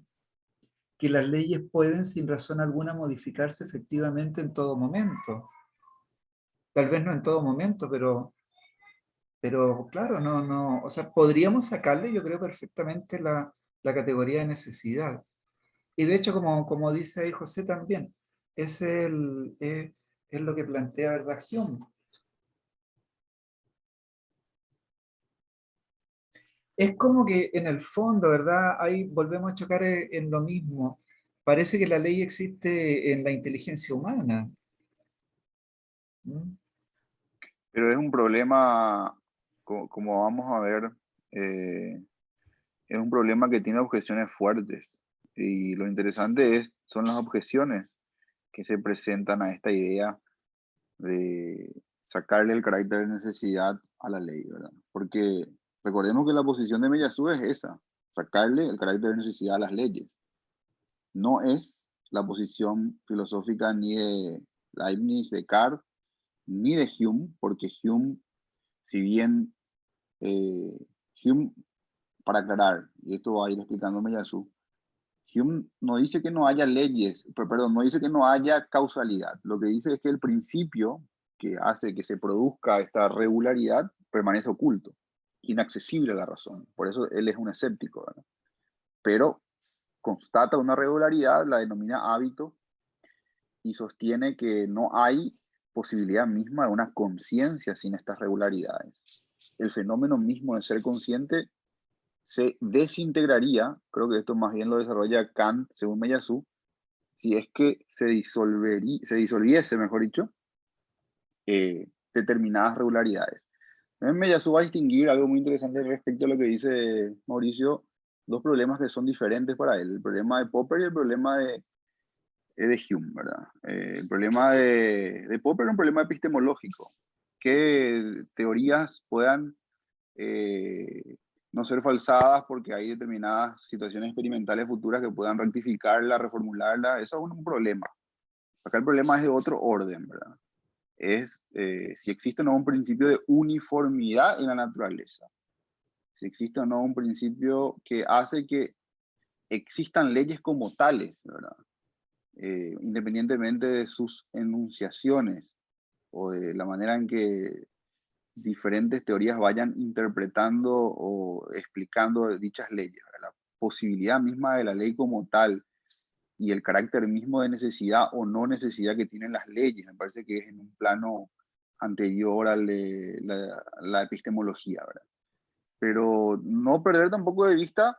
que las leyes pueden sin razón alguna modificarse efectivamente en todo momento. Tal vez no en todo momento, pero claro, o sea, podríamos sacarle, yo creo, perfectamente la categoría de necesidad. Y de hecho, como dice ahí José también, es lo que plantea, ¿verdad?, Hume. Es como que en el fondo, ¿verdad? Ahí volvemos a chocar en lo mismo. Parece que la ley existe en la inteligencia humana. ¿Mm? Pero es un problema, como vamos a ver, eh, es un problema que tiene objeciones fuertes. Y lo interesante son las objeciones que se presentan a esta idea de sacarle el carácter de necesidad a la ley, ¿verdad? Porque recordemos que la posición de Meillassoux es esa, sacarle el carácter de necesidad a las leyes. No es la posición filosófica ni de Leibniz, de Descartes, ni de Hume, porque Hume, si bien Hume, para aclarar, y esto va a ir explicando Meillassoux, Hume no dice que no haya leyes, perdón, no dice que no haya causalidad. Lo que dice es que el principio que hace que se produzca esta regularidad permanece oculto, inaccesible a la razón. Por eso él es un escéptico, ¿verdad? Pero constata una regularidad, la denomina hábito, y sostiene que no hay posibilidad misma de una conciencia sin estas regularidades. El fenómeno mismo de ser consciente se desintegraría, creo que esto más bien lo desarrolla Kant, según Meillassoux, si es que se disolviese, mejor dicho, determinadas regularidades. Meillassoux va a distinguir algo muy interesante respecto a lo que dice Mauricio, dos problemas que son diferentes para él, el problema de Popper y el problema de Hume, ¿verdad? El problema de Popper es un problema epistemológico, que teorías puedan no ser falsadas porque hay determinadas situaciones experimentales futuras que puedan rectificarla, reformularla, eso es un problema. Acá el problema es de otro orden, ¿verdad? Es si existe o no un principio de uniformidad en la naturaleza, si existe o no un principio que hace que existan leyes como tales, ¿verdad? Independientemente de sus enunciaciones o de la manera en que diferentes teorías vayan interpretando o explicando dichas leyes. ¿Verdad? La posibilidad misma de la ley como tal y el carácter mismo de necesidad o no necesidad que tienen las leyes, me parece que es en un plano anterior al de la epistemología, ¿verdad? Pero no perder tampoco de vista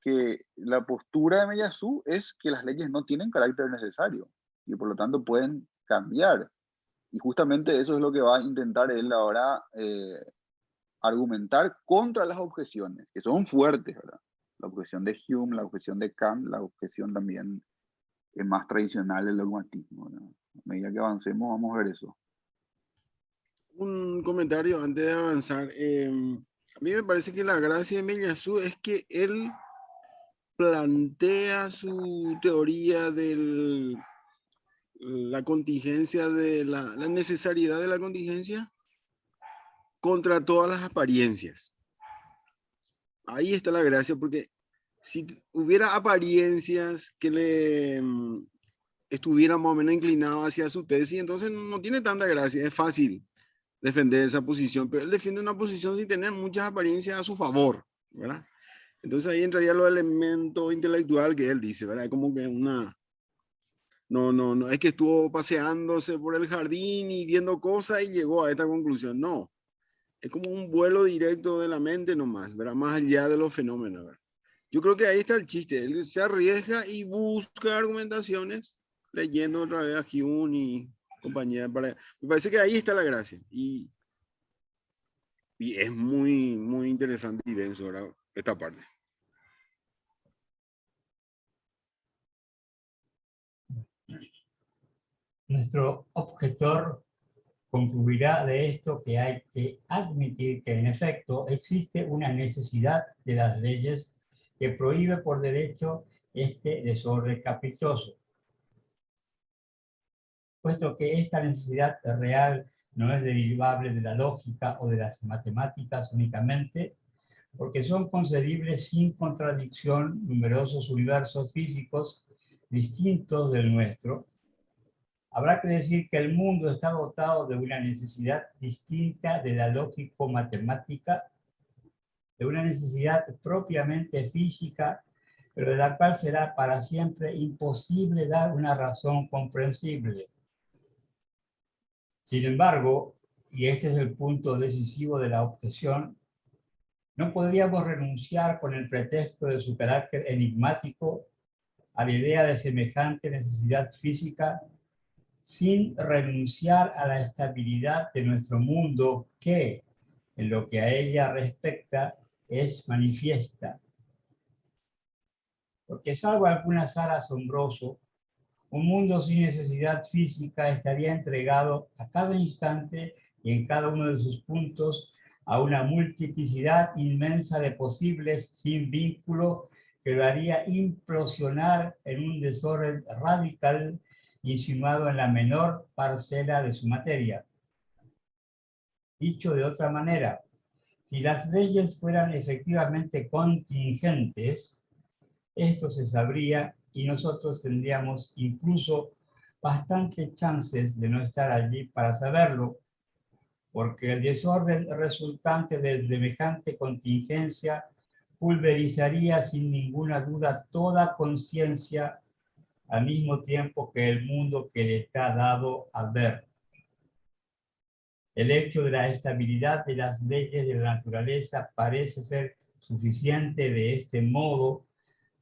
que la postura de Meillassoux es que las leyes no tienen carácter necesario y por lo tanto pueden cambiar. Y justamente eso es lo que va a intentar él ahora argumentar contra las objeciones, que son fuertes, ¿verdad? La objeción de Hume, la objeción de Kant, la objeción también más tradicional del dogmatismo, ¿verdad? A medida que avancemos vamos a ver eso. Un comentario antes de avanzar. A mí me parece que la gracia de Meillassoux es que él plantea su teoría de la contingencia, de la necesidad de la contingencia contra todas las apariencias. Ahí está la gracia, porque si hubiera apariencias que le estuvieran más o menos inclinadas hacia su tesis, entonces no tiene tanta gracia, es fácil defender esa posición, pero él defiende una posición sin tener muchas apariencias a su favor, ¿verdad? Entonces ahí entraría los elementos intelectual que él dice, ¿verdad? Como que no, es que estuvo paseándose por el jardín y viendo cosas y llegó a esta conclusión, no. Es como un vuelo directo de la mente nomás, ¿verdad? Más allá de los fenómenos, ¿verdad? Yo creo que ahí está el chiste, él se arriesga y busca argumentaciones leyendo otra vez a Hume y compañía. Me parece que ahí está la gracia y es muy, muy interesante y denso, ¿verdad? Esta parte. Nuestro objetor concluirá de esto que hay que admitir que en efecto existe una necesidad de las leyes que prohíbe por derecho este desorden caprichoso. Puesto que esta necesidad real no es derivable de la lógica o de las matemáticas únicamente, porque son concebibles sin contradicción numerosos universos físicos distintos del nuestro, habrá que decir que el mundo está dotado de una necesidad distinta de la lógico-matemática, de una necesidad propiamente física, pero de la cual será para siempre imposible dar una razón comprensible. Sin embargo, y este es el punto decisivo de la objeción, No podríamos renunciar con el pretexto de su carácter enigmático a la idea de semejante necesidad física sin renunciar a la estabilidad de nuestro mundo que, en lo que a ella respecta, es manifiesta. Porque salvo algún azar asombroso, un mundo sin necesidad física estaría entregado a cada instante y en cada uno de sus puntos a una multiplicidad inmensa de posibles sin vínculo que lo haría implosionar en un desorden radical insinuado en la menor parcela de su materia. Dicho de otra manera, si las leyes fueran efectivamente contingentes, esto se sabría y nosotros tendríamos incluso bastantes chances de no estar allí para saberlo, porque el desorden resultante de semejante contingencia pulverizaría sin ninguna duda toda conciencia al mismo tiempo que el mundo que le está dado a ver. El hecho de la estabilidad de las leyes de la naturaleza parece ser suficiente de este modo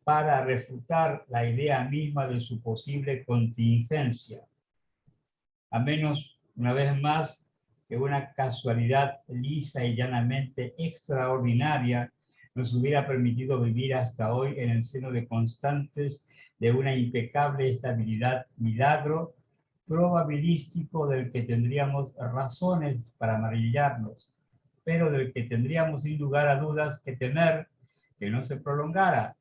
para refutar la idea misma de su posible contingencia. A menos, una vez más, que una casualidad lisa y llanamente extraordinaria nos hubiera permitido vivir hasta hoy en el seno de constantes de una impecable estabilidad milagro probabilístico del que tendríamos razones para maravillarnos, pero del que tendríamos sin lugar a dudas que temer que no se prolongara,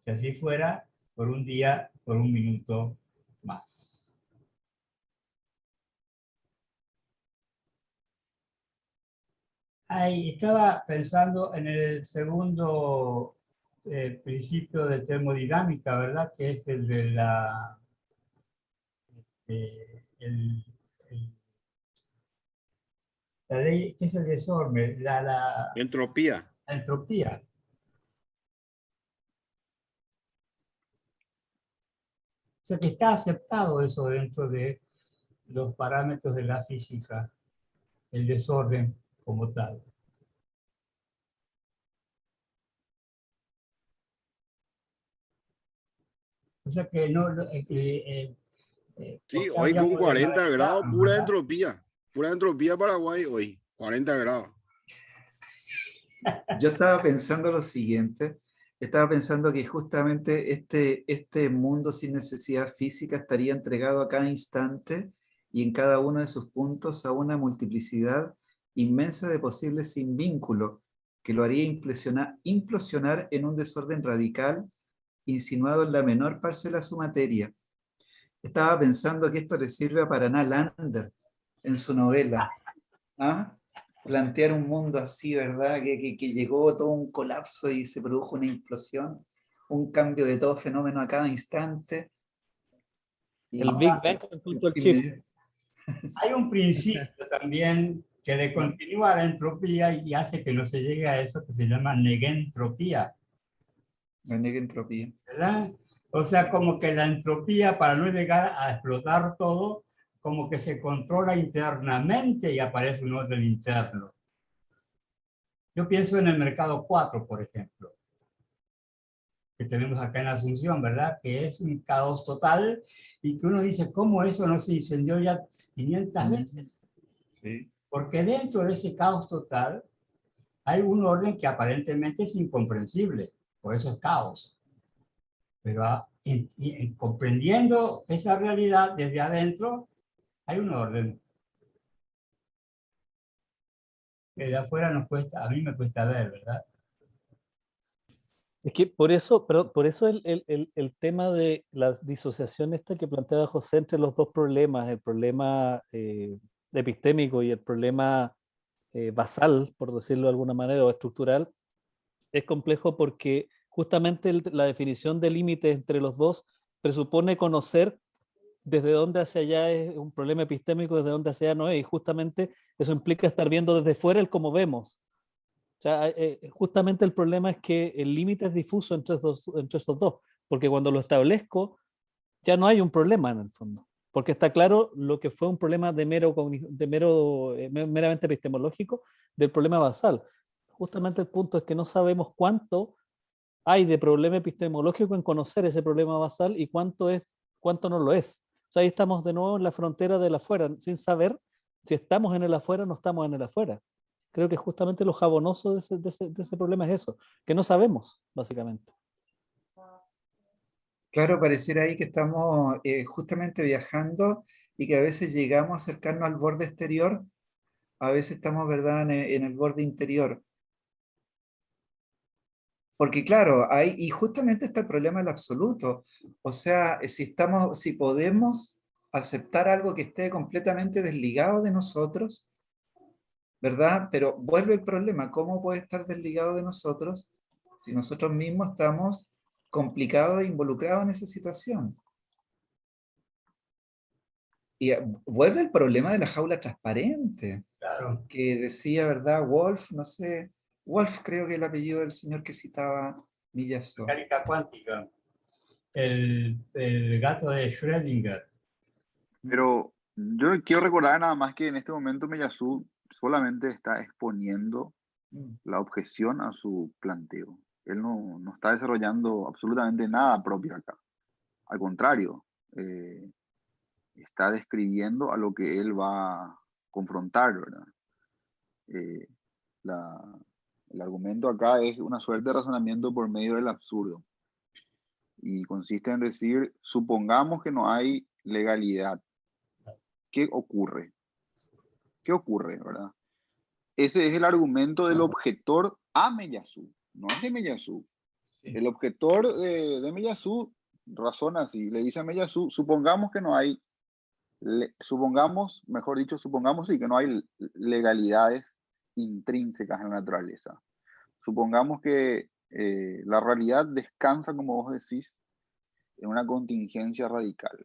si así fuera, por un día, por un minuto más. Ahí estaba pensando en el segundo principio de termodinámica, ¿verdad? Que es el de la... la ley, ¿qué es el desorden? La Entropía. entropía. O sea que está aceptado eso dentro de los parámetros de la física, el desorden como tal. O sea que no... Sí, porque hoy había con 40 grados, pura ¿verdad? entropía. Pura entropía Paraguay hoy, 40 grados. Yo estaba pensando lo siguiente, estaba pensando que justamente este mundo sin necesidad física estaría entregado a cada instante y en cada uno de sus puntos a una multiplicidad inmensa de posibles sin vínculo, que lo haría implosionar en un desorden radical insinuado en la menor parcela de su materia. Estaba pensando que esto le sirve a Paraná Lander en su novela. ¿Ah? Plantear un mundo así, ¿verdad? Que llegó todo un colapso y se produjo una implosión, un cambio de todo fenómeno a cada instante. Y El Big Bang con punto el Chief. Hay un principio también que le continúa a la entropía y hace que no se llegue a eso que se llama negentropía, La negentropía. ¿verdad? O sea, como que la entropía, para no llegar a explotar todo, como que se controla internamente y aparece un orden interno. Yo pienso en el mercado 4, por ejemplo, que tenemos acá en Asunción, ¿verdad? Que es un caos total y que uno dice, ¿cómo eso no se incendió ya 500 veces? Sí. Porque dentro de ese caos total hay un orden que aparentemente es incomprensible, por eso es caos. Pero comprendiendo esa realidad desde adentro, hay un orden que de afuera nos cuesta, a mí me cuesta ver, ¿verdad? Es que por eso, pero por eso el tema de la disociación esta que planteaba José entre los dos problemas, el problema epistémico y el problema basal, por decirlo de alguna manera, o estructural, es complejo porque justamente la definición de límites entre los dos presupone conocer desde dónde hacia allá es un problema epistémico, desde dónde hacia allá no es, y justamente eso implica estar viendo desde fuera el cómo vemos. O sea, justamente el problema es que el límite es difuso entre esos dos, porque cuando lo establezco ya no hay un problema en el fondo, porque está claro lo que fue un problema meramente epistemológico del problema basal. justamente el punto es que no sabemos cuánto hay de problema epistemológico en conocer ese problema basal y cuánto no lo es. O sea, ahí estamos de nuevo en la frontera del afuera, sin saber si estamos en el afuera o no estamos en el afuera. Creo que justamente lo jabonoso de ese problema es eso, que no sabemos, básicamente. Claro, pareciera ahí que estamos justamente viajando y que a veces llegamos a acercarnos al borde exterior, a veces estamos, ¿verdad?, en el borde interior. Porque claro, y justamente está el problema del absoluto. O sea, si podemos aceptar algo que esté completamente desligado de nosotros, ¿verdad? Pero vuelve el problema, ¿cómo puede estar desligado de nosotros si nosotros mismos estamos complicados e involucrados en esa situación? Y vuelve el problema de la jaula transparente, Claro. que decía, ¿verdad? Wolf, no sé, Wolf creo que es el apellido del señor que citaba Miyazo. Mecánica cuántica. El gato de Schrödinger. Pero yo quiero recordar nada más que en este momento Meyasu solamente está exponiendo la objeción a su planteo. Él no está desarrollando absolutamente nada propio acá. Al contrario, está describiendo a lo que él va a confrontar, ¿verdad? Eh, el argumento acá es una suerte de razonamiento por medio del absurdo. Y consiste en decir, supongamos que no hay legalidad. ¿Qué ocurre? ¿Qué ocurre, verdad? Ese es el argumento del objetor a Meyasu, no es de Meyasu. Sí. El objetor de Meyasu razona así, le dice a Meyasu, supongamos que no hay, supongamos sí, que no hay legalidades intrínsecas en la naturaleza. Supongamos que la realidad descansa, como vos decís, en una contingencia radical.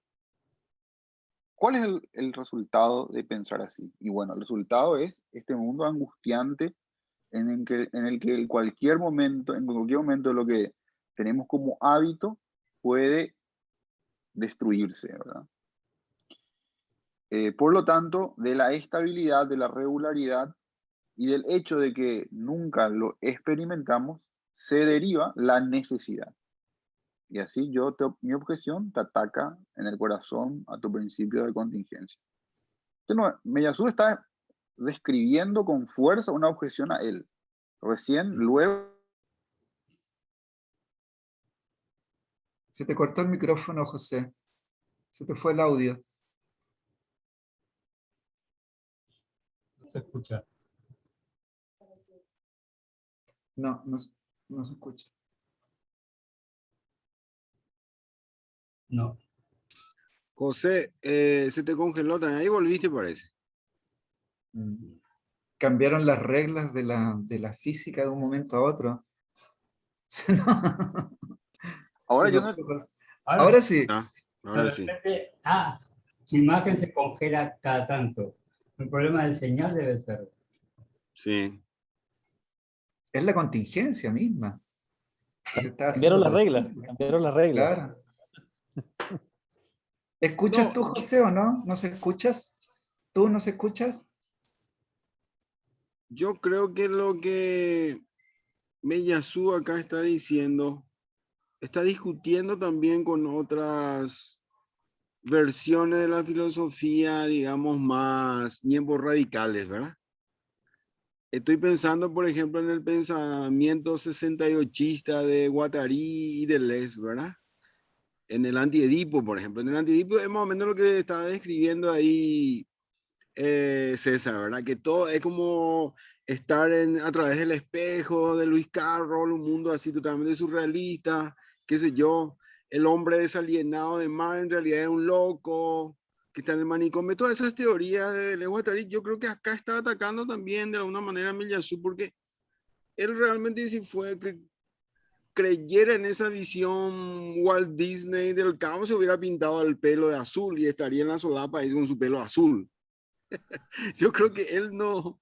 ¿Cuál es el resultado de pensar así? Y bueno, el resultado es este mundo angustiante en el que en cualquier momento de lo que tenemos como hábito puede destruirse, ¿verdad? Por lo tanto, de la estabilidad, de la regularidad y del hecho de que nunca lo experimentamos, se deriva la necesidad. Y así mi objeción te ataca en el corazón a tu principio de contingencia. Entonces, Meyasu está describiendo con fuerza una objeción a él. Recién, luego... Se te cortó el micrófono, José. Se te fue el audio. No se escucha. No se escucha. No. José, se te congeló también. Ahí volviste, parece. Cambiaron las reglas de la física de un momento a otro. Ahora yo Ahora sí. Ahora sí. Su imagen se congela cada tanto. Un problema de señal debe ser. Sí. Es la contingencia misma. Cambiaron las reglas, cambiaron las reglas. Claro. ¿Escuchas tú, José, o no? ¿No se escuchas? ¿Tú no se escuchas? Yo creo que lo que Meyasu acá está diciendo, está discutiendo también con otras versiones de la filosofía, digamos, más tiempos radicales, ¿verdad? Estoy pensando, por ejemplo, en el pensamiento 68ista de Guattari y Deleuze, ¿verdad? En el Antiedipo, por ejemplo. En el Antiedipo es más o menos lo que estaba describiendo ahí César, ¿verdad? Que todo es como estar a través del espejo de Luis Carroll, un mundo así totalmente surrealista, qué sé yo. El hombre desalienado de mar en realidad es un loco, que está en el manicomio. Todas esas teorías de Deleuze Guattari, yo creo que acá está atacando también de alguna manera a Meyasu, porque él realmente si fue que creyera en esa visión Walt Disney del caos, se hubiera pintado el pelo de azul y estaría en la solapa ahí con su pelo azul. Yo creo que él no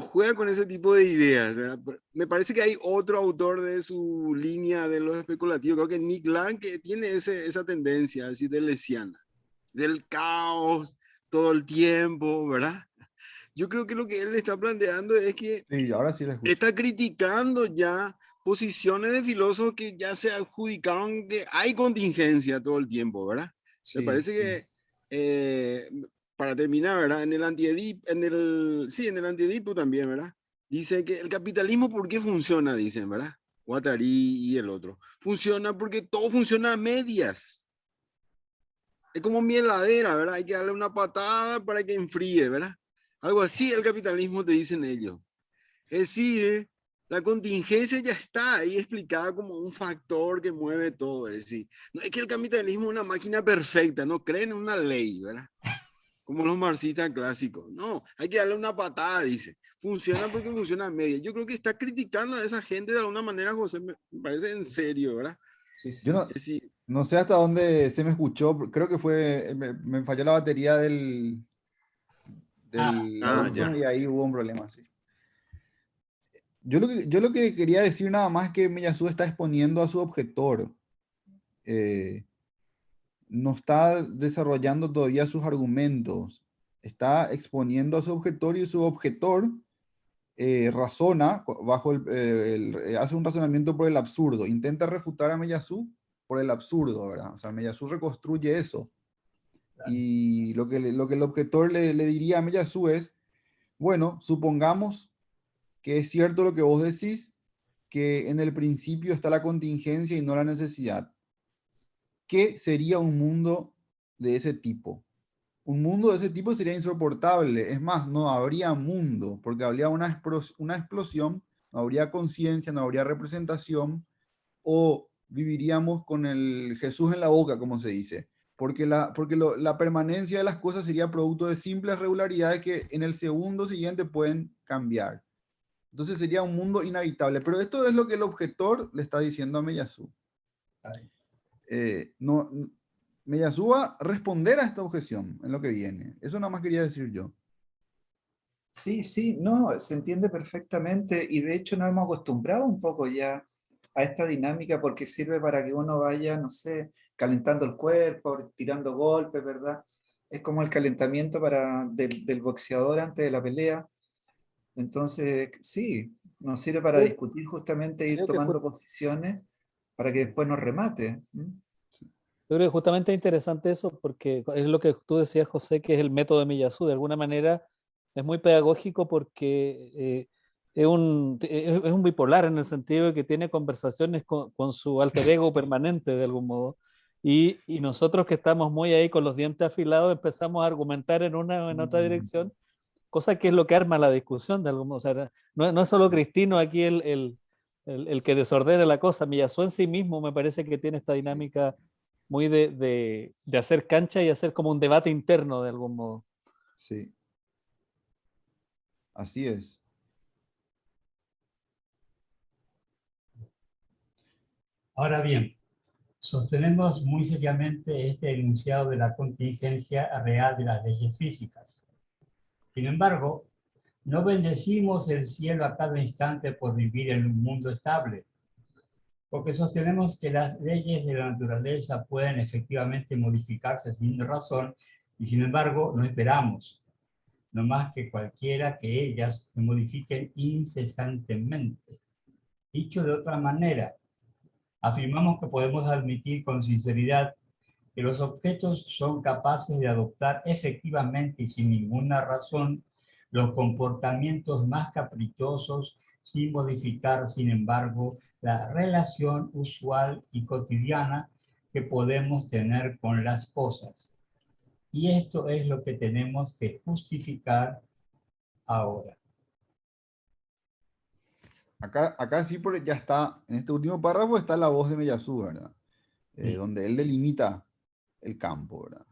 juega con ese tipo de ideas, ¿verdad? Me parece que hay otro autor de su línea de los especulativos, creo que Nick Land, que tiene esa tendencia así deleuziana, del caos todo el tiempo, ¿verdad? Yo creo que lo que él está planteando es que Sí, ahora sí la escucho. está criticando ya posiciones de filósofos que ya se adjudicaron que hay contingencia todo el tiempo, ¿verdad? Me Sí, parece sí. que, para terminar, ¿verdad? En el en el antiedipo también, ¿verdad? Dice que el capitalismo, ¿por qué funciona? Dicen, ¿verdad? Guattari y el otro. Funciona porque todo funciona a medias. Es como mi heladera, ¿verdad? Hay que darle una patada para que enfríe, ¿verdad? Algo así el capitalismo te dicen ellos. Es decir, la contingencia ya está ahí explicada como un factor que mueve todo. Es decir, no es que el capitalismo es una máquina perfecta, no creen en una ley, ¿verdad? Como los marxistas clásicos. No, hay que darle una patada, dice. Funciona porque funciona a media. Yo creo que está criticando a esa gente de alguna manera, José, me parece en serio, ¿verdad? Sí, sí. Yo Es decir, no sé hasta dónde se me escuchó, creo que fue, me falló la batería del ya. audífono y ahí hubo un problema, sí. Yo lo que quería decir nada más es que Miyazu está exponiendo a su objetor. eh, no está desarrollando todavía sus argumentos. Está exponiendo a su objetor y su objetor razona hace un razonamiento por el absurdo. Intenta refutar a Miyazu por el absurdo, ¿verdad? O sea, Miyazu reconstruye eso. Y lo que el objetor le diría a Miyazu es, bueno, supongamos que es cierto lo que vos decís, que en el principio está la contingencia y no la necesidad. ¿Qué sería un mundo de ese tipo? Un mundo de ese tipo sería insoportable. Es más, no habría mundo, porque habría una explosión, no habría conciencia, no habría representación, o viviríamos con el Jesús en la boca, como se dice. Porque la permanencia de las cosas sería producto de simples regularidades que en el segundo siguiente pueden cambiar. Entonces sería un mundo inhabitable. Pero esto es lo que el objetor le está diciendo a Miyazu. No, Miyazu va a responder a esta objeción en lo que viene. Eso nada más quería decir yo. Sí, sí, no, se entiende perfectamente y de hecho nos hemos acostumbrado un poco ya a esta dinámica porque sirve para que uno vaya, no sé, calentando el cuerpo, tirando golpes, ¿verdad? Es como el calentamiento del boxeador antes de la pelea. Entonces, sí, nos sirve para Creo, discutir justamente, ir creo que tomando posiciones para que después nos remate. Yo creo que justamente es interesante eso porque es lo que tú decías, José, que es el método de Miyazu. De alguna manera es muy pedagógico porque es un bipolar en el sentido de que tiene conversaciones con su alter ego permanente de algún modo. Y nosotros que estamos muy ahí con los dientes afilados empezamos a argumentar en una o en otra dirección, cosa que es lo que arma la discusión de algún modo. O sea, no es solo Cristino aquí el que desordena la cosa. Miyazu en sí mismo me parece que tiene esta Sí, dinámica muy de hacer cancha y hacer como un debate interno de algún modo. sí, así es. Ahora bien, sostenemos muy seriamente este enunciado de la contingencia real de las leyes físicas. Sin embargo, no bendecimos el cielo a cada instante por vivir en un mundo estable, porque sostenemos que las leyes de la naturaleza pueden efectivamente modificarse sin razón y sin embargo no esperamos, no más que cualquiera que ellas se modifiquen incesantemente. Dicho de otra manera, afirmamos que podemos admitir con sinceridad que los objetos son capaces de adoptar efectivamente y sin ninguna razón los comportamientos más caprichosos sin modificar, sin embargo, la relación usual y cotidiana que podemos tener con las cosas. Y esto es lo que tenemos que justificar ahora. Acá sí ya está, en este último párrafo está la voz de Miyazu, ¿verdad? Donde él delimita el campo, ¿verdad?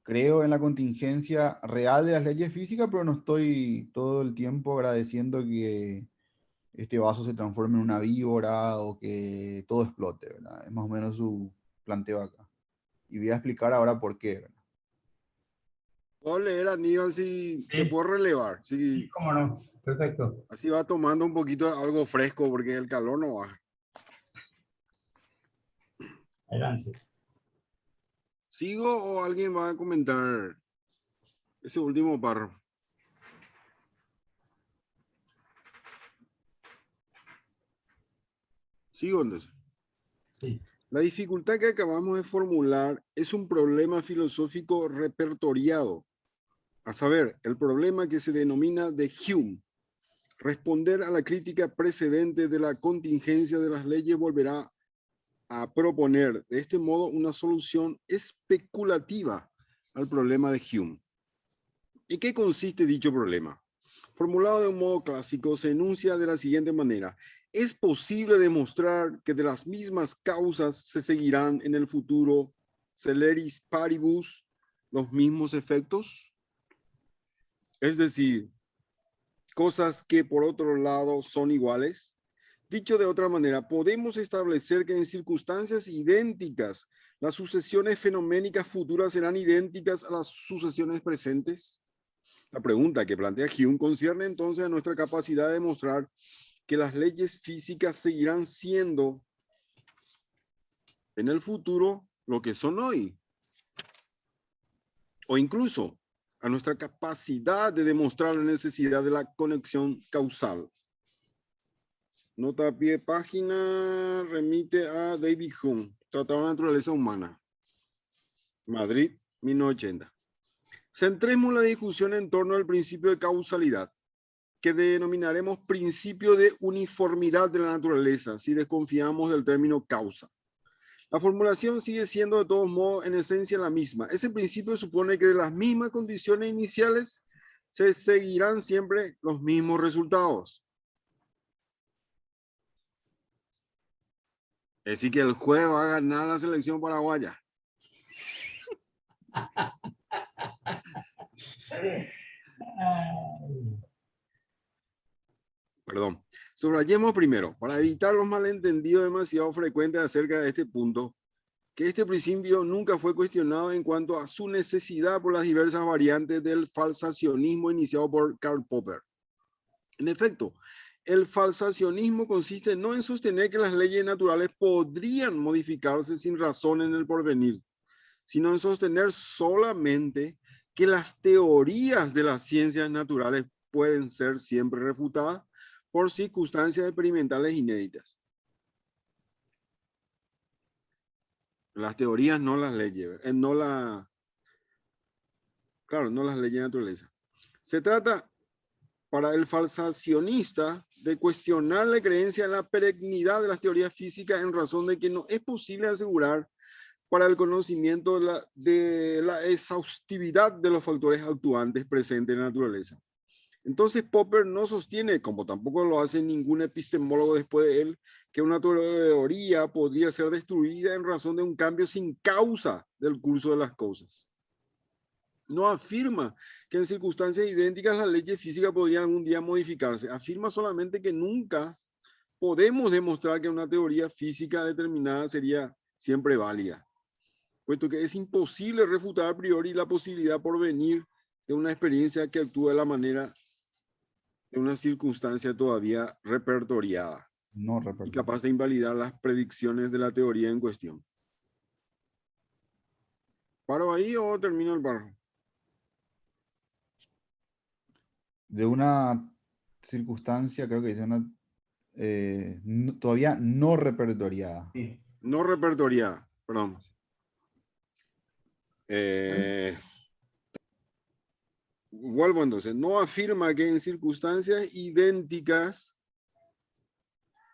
Creo en la contingencia real de las leyes físicas, pero no estoy todo el tiempo agradeciendo que este vaso se transforme en una víbora o que todo explote, ¿verdad? Es más o menos su planteo acá. Y voy a explicar ahora por qué, ¿verdad? puedo leer, Aníbal, si te Sí, puedo relevar. sí, Si cómo no. Perfecto. así va tomando un poquito algo fresco porque el calor no baja. Adelante. ¿Sigo o alguien va a comentar ese último párrafo? Sigo entonces. Sí. La dificultad que acabamos de formular es un problema filosófico repertoriado, a saber, el problema que se denomina de Hume. Responder a la crítica precedente de la contingencia de las leyes volverá a proponer de este modo una solución especulativa al problema de Hume. ¿En qué consiste dicho problema? Formulado de un modo clásico, se enuncia de la siguiente manera. ¿Es posible demostrar que de las mismas causas se seguirán en el futuro, celeris paribus, los mismos efectos? Es decir, cosas que por otro lado son iguales. Dicho de otra manera, podemos establecer que en circunstancias idénticas, las sucesiones fenoménicas futuras serán idénticas a las sucesiones presentes. La pregunta que plantea Hume concierne entonces a nuestra capacidad de demostrar que las leyes físicas seguirán siendo en el futuro lo que son hoy. O incluso a nuestra capacidad de demostrar la necesidad de la conexión causal. Nota a pie de página, remite a David Hume, Tratado de la Naturaleza Humana. Madrid, 1980. Centremos la discusión en torno al principio de causalidad, que denominaremos principio de uniformidad de la naturaleza, si desconfiamos del término causa. La formulación sigue siendo de todos modos en esencia la misma. Ese principio supone que de las mismas condiciones iniciales se seguirán siempre los mismos resultados. Es decir, que el juez va a ganar la selección paraguaya. Perdón. Subrayemos primero, para evitar los malentendidos demasiado frecuentes acerca de este punto, que este principio nunca fue cuestionado en cuanto a su necesidad por las diversas variantes del falsacionismo iniciado por Karl Popper. En efecto, el falsacionismo consiste no en sostener que las leyes naturales podrían modificarse sin razón en el porvenir, sino en sostener solamente que las teorías de las ciencias naturales pueden ser siempre refutadas por circunstancias experimentales inéditas. Las teorías, no las leyes, no las leyes de naturaleza. Se trata, para el falsacionista, de cuestionar la creencia en la perennidad de las teorías físicas en razón de que no es posible asegurar para el conocimiento de la exhaustividad de los factores actuantes presentes en la naturaleza. Entonces Popper no sostiene, como tampoco lo hace ningún epistemólogo después de él, que una teoría podría ser destruida en razón de un cambio sin causa del curso de las cosas. No afirma que en circunstancias idénticas las leyes físicas podrían algún día modificarse. Afirma solamente que nunca podemos demostrar que una teoría física determinada sería siempre válida, puesto que es imposible refutar a priori la posibilidad por venir de una experiencia que actúa de la manera de una circunstancia todavía repertoriada No y repertorio. capaz de invalidar las predicciones de la teoría en cuestión. ¿Paro ahí o termino el párrafo? De una circunstancia, creo que dice una todavía no repertoriada. Sí. No repertoriada, perdón. Vuelvo entonces. No afirma que en circunstancias idénticas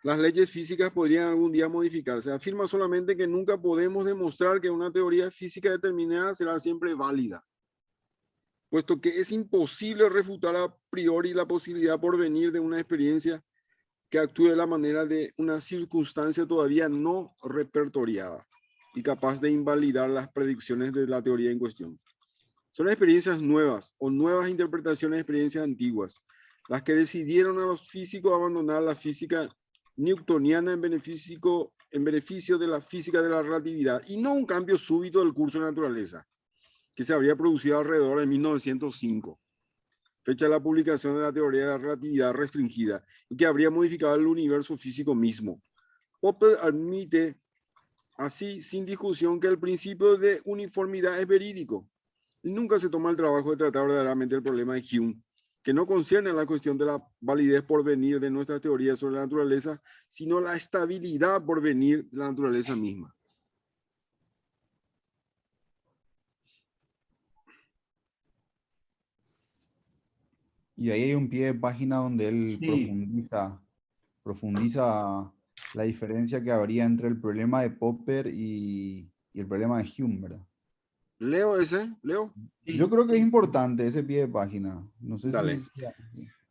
las leyes físicas podrían algún día modificarse. Afirma solamente que nunca podemos demostrar que una teoría física determinada será siempre válida, puesto que es imposible refutar a priori la posibilidad por venir de una experiencia que actúe de la manera de una circunstancia todavía no repertoriada y capaz de invalidar las predicciones de la teoría en cuestión. Son experiencias nuevas o nuevas interpretaciones de experiencias antiguas, las que decidieron a los físicos abandonar la física newtoniana en beneficio de la física de la relatividad y no un cambio súbito del curso de la naturaleza, que se habría producido alrededor de 1905, fecha de la publicación de la teoría de la relatividad restringida, y que habría modificado el universo físico mismo. Popper admite así sin discusión que el principio de uniformidad es verídico y nunca se toma el trabajo de tratar verdaderamente el problema de Hume, que no concierne a la cuestión de la validez por venir de nuestra teoría sobre la naturaleza, sino la estabilidad por venir de la naturaleza misma. Y ahí hay un pie de página donde él Sí. profundiza la diferencia que habría entre el problema de Popper y el problema de Hume, ¿verdad? ¿Leo ese? ¿Leo? Yo creo que es importante ese pie de página. No sé Dale. si...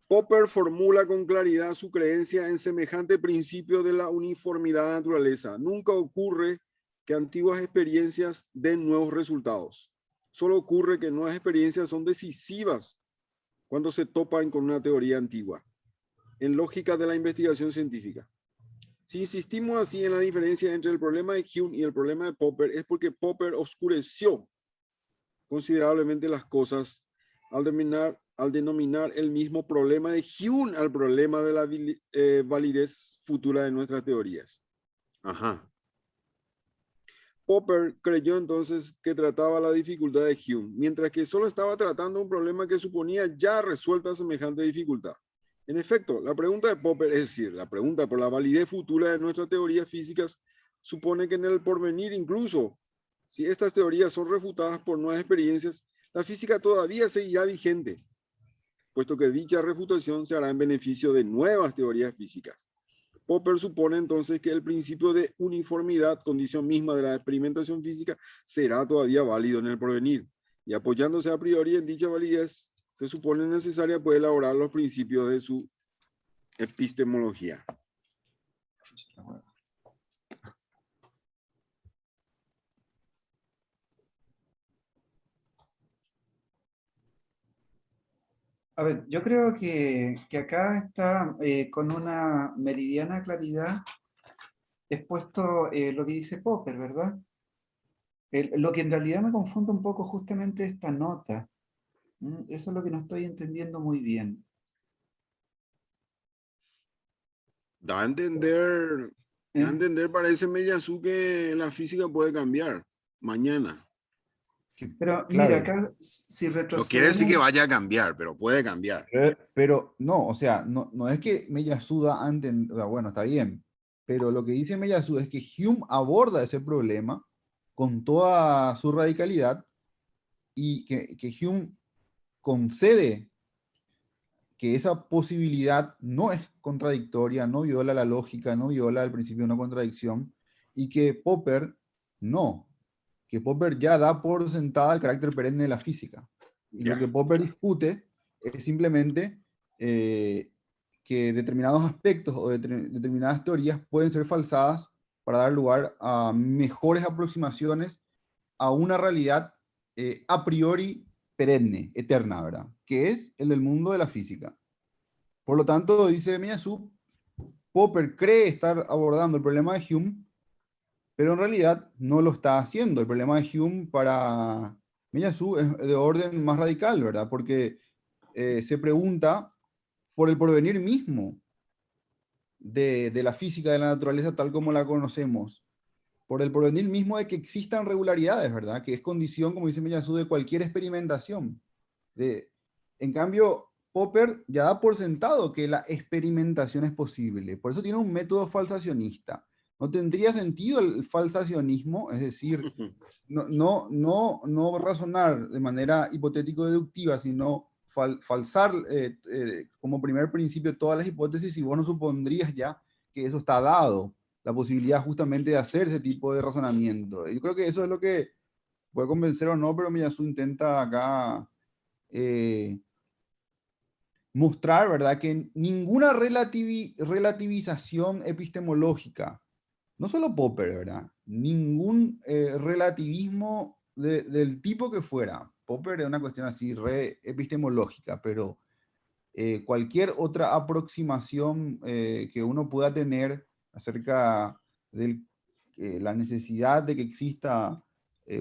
Popper formula con claridad su creencia en semejante principio de la uniformidad de la naturaleza. Nunca ocurre que antiguas experiencias den nuevos resultados. Solo ocurre que nuevas experiencias son decisivas cuando se topan con una teoría antigua, en lógica de la investigación científica. Si insistimos así en la diferencia entre el problema de Hume y el problema de Popper, es porque Popper oscureció considerablemente las cosas al denominar el mismo problema de Hume al problema de la validez futura de nuestras teorías. Ajá. Popper creyó entonces que trataba la dificultad de Hume, mientras que solo estaba tratando un problema que suponía ya resuelta semejante dificultad. En efecto, la pregunta de Popper, es decir, la pregunta por la validez futura de nuestras teorías físicas, supone que en el porvenir, incluso si estas teorías son refutadas por nuevas experiencias, la física todavía seguirá vigente, puesto que dicha refutación se hará en beneficio de nuevas teorías físicas. Popper supone entonces que el principio de uniformidad, condición misma de la experimentación física, será todavía válido en el porvenir, y apoyándose a priori en dicha validez que supone necesaria, puede elaborar los principios de su epistemología. A ver, yo creo que acá está con una meridiana claridad expuesto lo que dice Popper, ¿verdad? Lo que en realidad me confunde un poco justamente esta nota. Eso es lo que no estoy entendiendo muy bien. Da a entender, parece Meyasu, que la física puede cambiar mañana. Pero Claro. mira, acá si No quiere decir que retrocedemos... vaya a cambiar, pero puede cambiar. Pero no, o sea, no es que Meyasu da a entender, bueno, está bien, pero lo que dice Meyasu es que Hume aborda ese problema con toda su radicalidad y que Hume concede que esa posibilidad no es contradictoria, no viola la lógica, no viola el principio de no contradicción, y que Popper no, que Popper ya da por sentada el carácter perenne de la física. Y lo que Popper discute es simplemente que determinados aspectos o determinadas teorías pueden ser falsadas para dar lugar a mejores aproximaciones a una realidad a priori perenne, eterna, ¿verdad? Que es el del mundo de la física. Por lo tanto, dice Meyasu, Popper cree estar abordando el problema de Hume, pero en realidad no lo está haciendo. El problema de Hume para Meyasu es de orden más radical, ¿verdad? Porque se pregunta por el porvenir mismo de la física de la naturaleza tal como la conocemos, por el porvenir mismo de que existan regularidades, ¿verdad? Que es condición, como dice Meyasu, de cualquier experimentación. En cambio, Popper ya da por sentado que la experimentación es posible. Por eso tiene un método falsacionista. No tendría sentido el falsacionismo, es decir, no razonar de manera hipotético-deductiva, sino falsar como primer principio todas las hipótesis, y vos no supondrías ya que eso está dado, la posibilidad justamente de hacer ese tipo de razonamiento. Yo creo que eso es lo que puede convencer o no, pero Meyasu intenta acá mostrar, ¿verdad?, que ninguna relativización epistemológica, no solo Popper, ¿verdad?, ningún relativismo del tipo que fuera, Popper es una cuestión así re epistemológica, pero cualquier otra aproximación que uno pueda tener acerca de la necesidad de que exista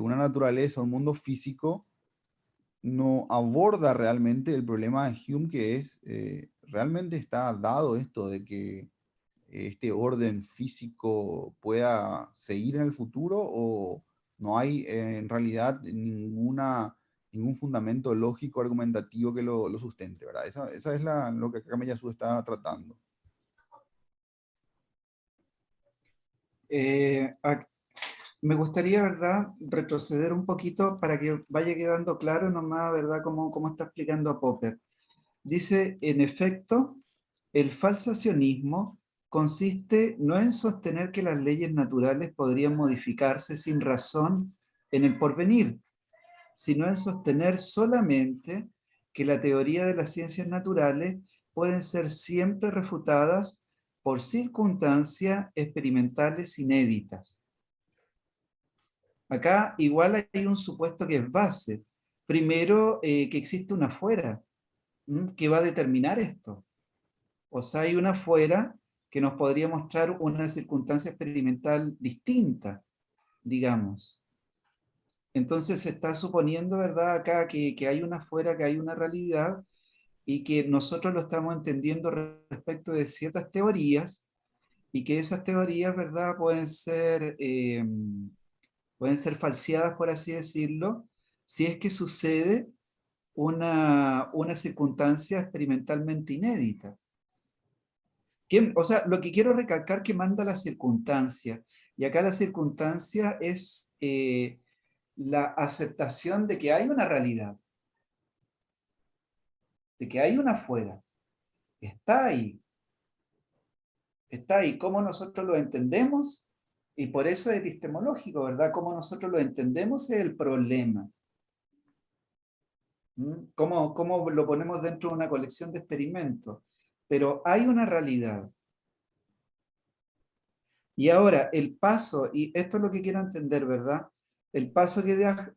una naturaleza, un mundo físico, no aborda realmente el problema de Hume, que es, realmente está dado esto de que este orden físico pueda seguir en el futuro, o no hay en realidad ninguna ningún fundamento lógico argumentativo que lo sustente, ¿verdad? Esa es lo que acá Meyasu está tratando. Me gustaría, ¿verdad?, retroceder un poquito para que vaya quedando claro nomás, ¿verdad?, cómo está explicando Popper. Dice, en efecto, el falsacionismo consiste no en sostener que las leyes naturales podrían modificarse sin razón en el porvenir, sino en sostener solamente que la teoría de las ciencias naturales pueden ser siempre refutadas por circunstancias experimentales inéditas. Acá igual hay un supuesto que es base. Primero, que existe una afuera que va a determinar esto. O sea, hay una afuera que nos podría mostrar una circunstancia experimental distinta, digamos. Entonces se está suponiendo, ¿verdad?, acá que hay una afuera, que hay una realidad, y que nosotros lo estamos entendiendo respecto de ciertas teorías, y que esas teorías, ¿verdad?, pueden ser falseadas, por así decirlo, si es que sucede una circunstancia experimentalmente inédita. O sea, lo que quiero recalcar que manda la circunstancia, y acá la circunstancia es la aceptación de que hay una realidad, de que hay una afuera, está ahí, cómo nosotros lo entendemos, y por eso es epistemológico, ¿verdad? Cómo nosotros lo entendemos es el problema. ¿Cómo lo ponemos dentro de una colección de experimentos? Pero hay una realidad. Y ahora, el paso, y esto es lo que quiero entender, ¿verdad? El paso que da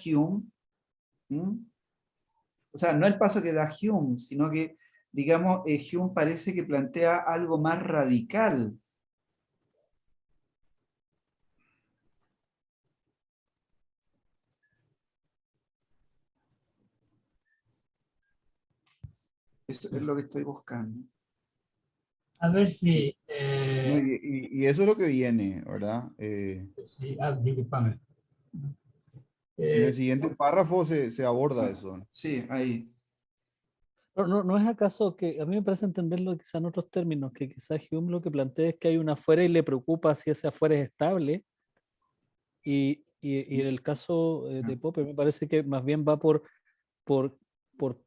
Hume, o sea, no el paso que da Hume, sino que, digamos, Hume parece que plantea algo más radical. Eso es lo que estoy buscando. A ver si... No, y eso es lo que viene, ¿verdad? sí, discúlpame. En el siguiente párrafo se aborda eso. Sí, ahí. ¿No es acaso que a mí me parece entenderlo quizá en otros términos, que quizás Hume lo que plantea es que hay una afuera y le preocupa si ese afuera es estable? Y en el caso de Popper me parece que más bien va por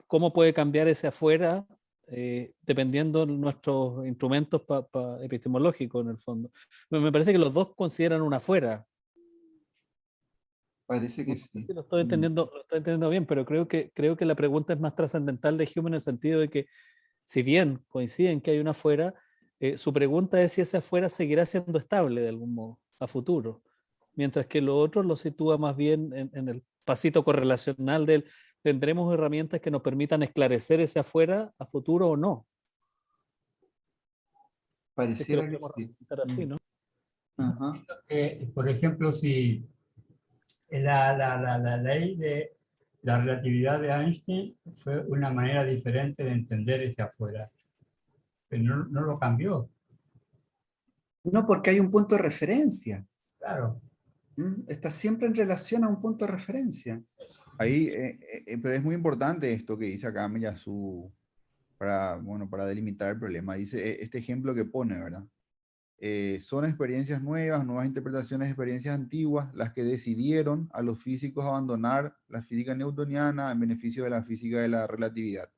cómo puede cambiar ese afuera dependiendo de nuestros instrumentos epistemológicos en el fondo. Me parece que los dos consideran una afuera. Parece que No sé sí. si lo estoy entendiendo bien, pero creo que la pregunta es más trascendental de Hume en el sentido de que, si bien coinciden que hay una afuera, su pregunta es si ese afuera seguirá siendo estable de algún modo a futuro, mientras que lo otro lo sitúa más bien en el pasito correlacional del tendremos herramientas que nos permitan esclarecer ese afuera a futuro o no. Si es que lo Pareciera que podemos sí. representar así, ¿no? Ajá. Por ejemplo, si la ley de la relatividad de Einstein fue una manera diferente de entender ese afuera, pero no lo cambió, No, porque hay un punto de referencia. claro. Está siempre en relación a un punto de referencia. Ahí, pero es muy importante esto que dice acá Meyasu para delimitar el problema. Dice este ejemplo que pone, ¿verdad? Son experiencias nuevas, nuevas interpretaciones de experiencias antiguas, las que decidieron a los físicos abandonar la física newtoniana en beneficio de la física de la relatividad,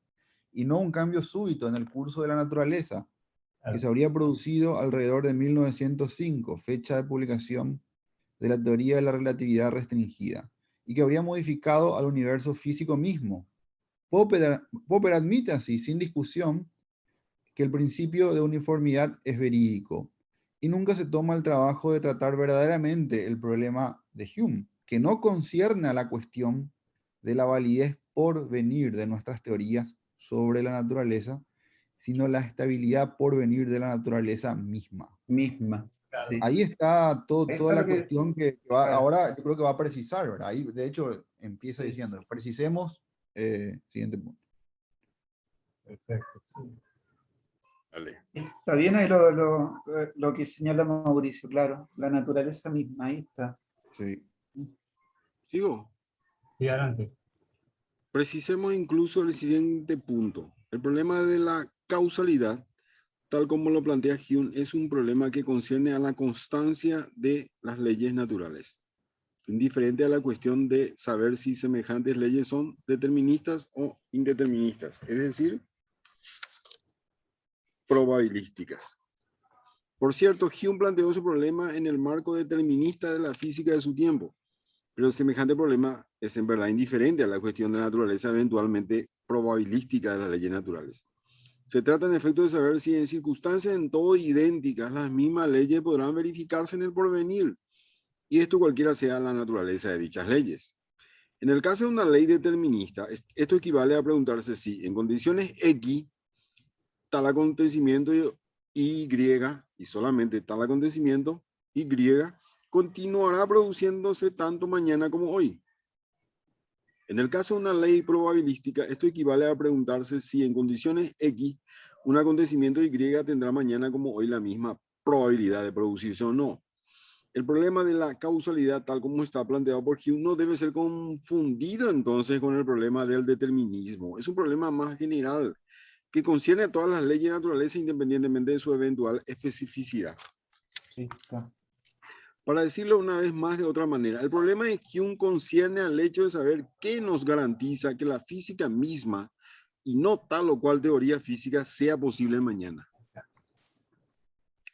y no un cambio súbito en el curso de la naturaleza, que se habría producido alrededor de 1905, fecha de publicación de la teoría de la relatividad restringida, y que habría modificado al universo físico mismo. Popper admite así, sin discusión, que el principio de uniformidad es verídico, y nunca se toma el trabajo de tratar verdaderamente el problema de Hume, que no concierne a la cuestión de la validez por venir de nuestras teorías sobre la naturaleza, sino la estabilidad por venir de la naturaleza misma. Sí. Ahí está toda la lo que- cuestión que claro. ahora yo creo que va a precisar, ¿verdad? Ahí, de hecho, empieza Sí. diciendo, precisemos, siguiente punto. Perfecto. Sí. Dale. Está bien ahí lo que señala Mauricio, claro. La naturaleza misma, ahí está. Sí. ¿Sigo? Sí, adelante. Precisemos incluso el siguiente punto. El problema de la causalidad, tal como lo plantea Hume, es un problema que concierne a la constancia de las leyes naturales, indiferente a la cuestión de saber si semejantes leyes son deterministas o indeterministas, es decir, probabilísticas. Por cierto, Hume planteó su problema en el marco determinista de la física de su tiempo, pero semejante problema es en verdad indiferente a la cuestión de naturaleza eventualmente probabilística de las leyes naturales. Se trata en efecto de saber si en circunstancias en todo idénticas las mismas leyes podrán verificarse en el porvenir, y esto cualquiera sea la naturaleza de dichas leyes. En el caso de una ley determinista, esto equivale a preguntarse si en condiciones X tal acontecimiento Y, y solamente tal acontecimiento Y, continuará produciéndose tanto mañana como hoy. En el caso de una ley probabilística, esto equivale a preguntarse si en condiciones X un acontecimiento Y tendrá mañana como hoy la misma probabilidad de producirse o no. El problema de la causalidad, tal como está planteado por Hume, no debe ser confundido entonces con el problema del determinismo. Es un problema más general que concierne a todas las leyes de naturaleza independientemente de su eventual especificidad. Sí, está. Para decirlo una vez más de otra manera, el problema de Hume concierne al hecho de saber qué nos garantiza que la física misma y no tal o cual teoría física sea posible mañana.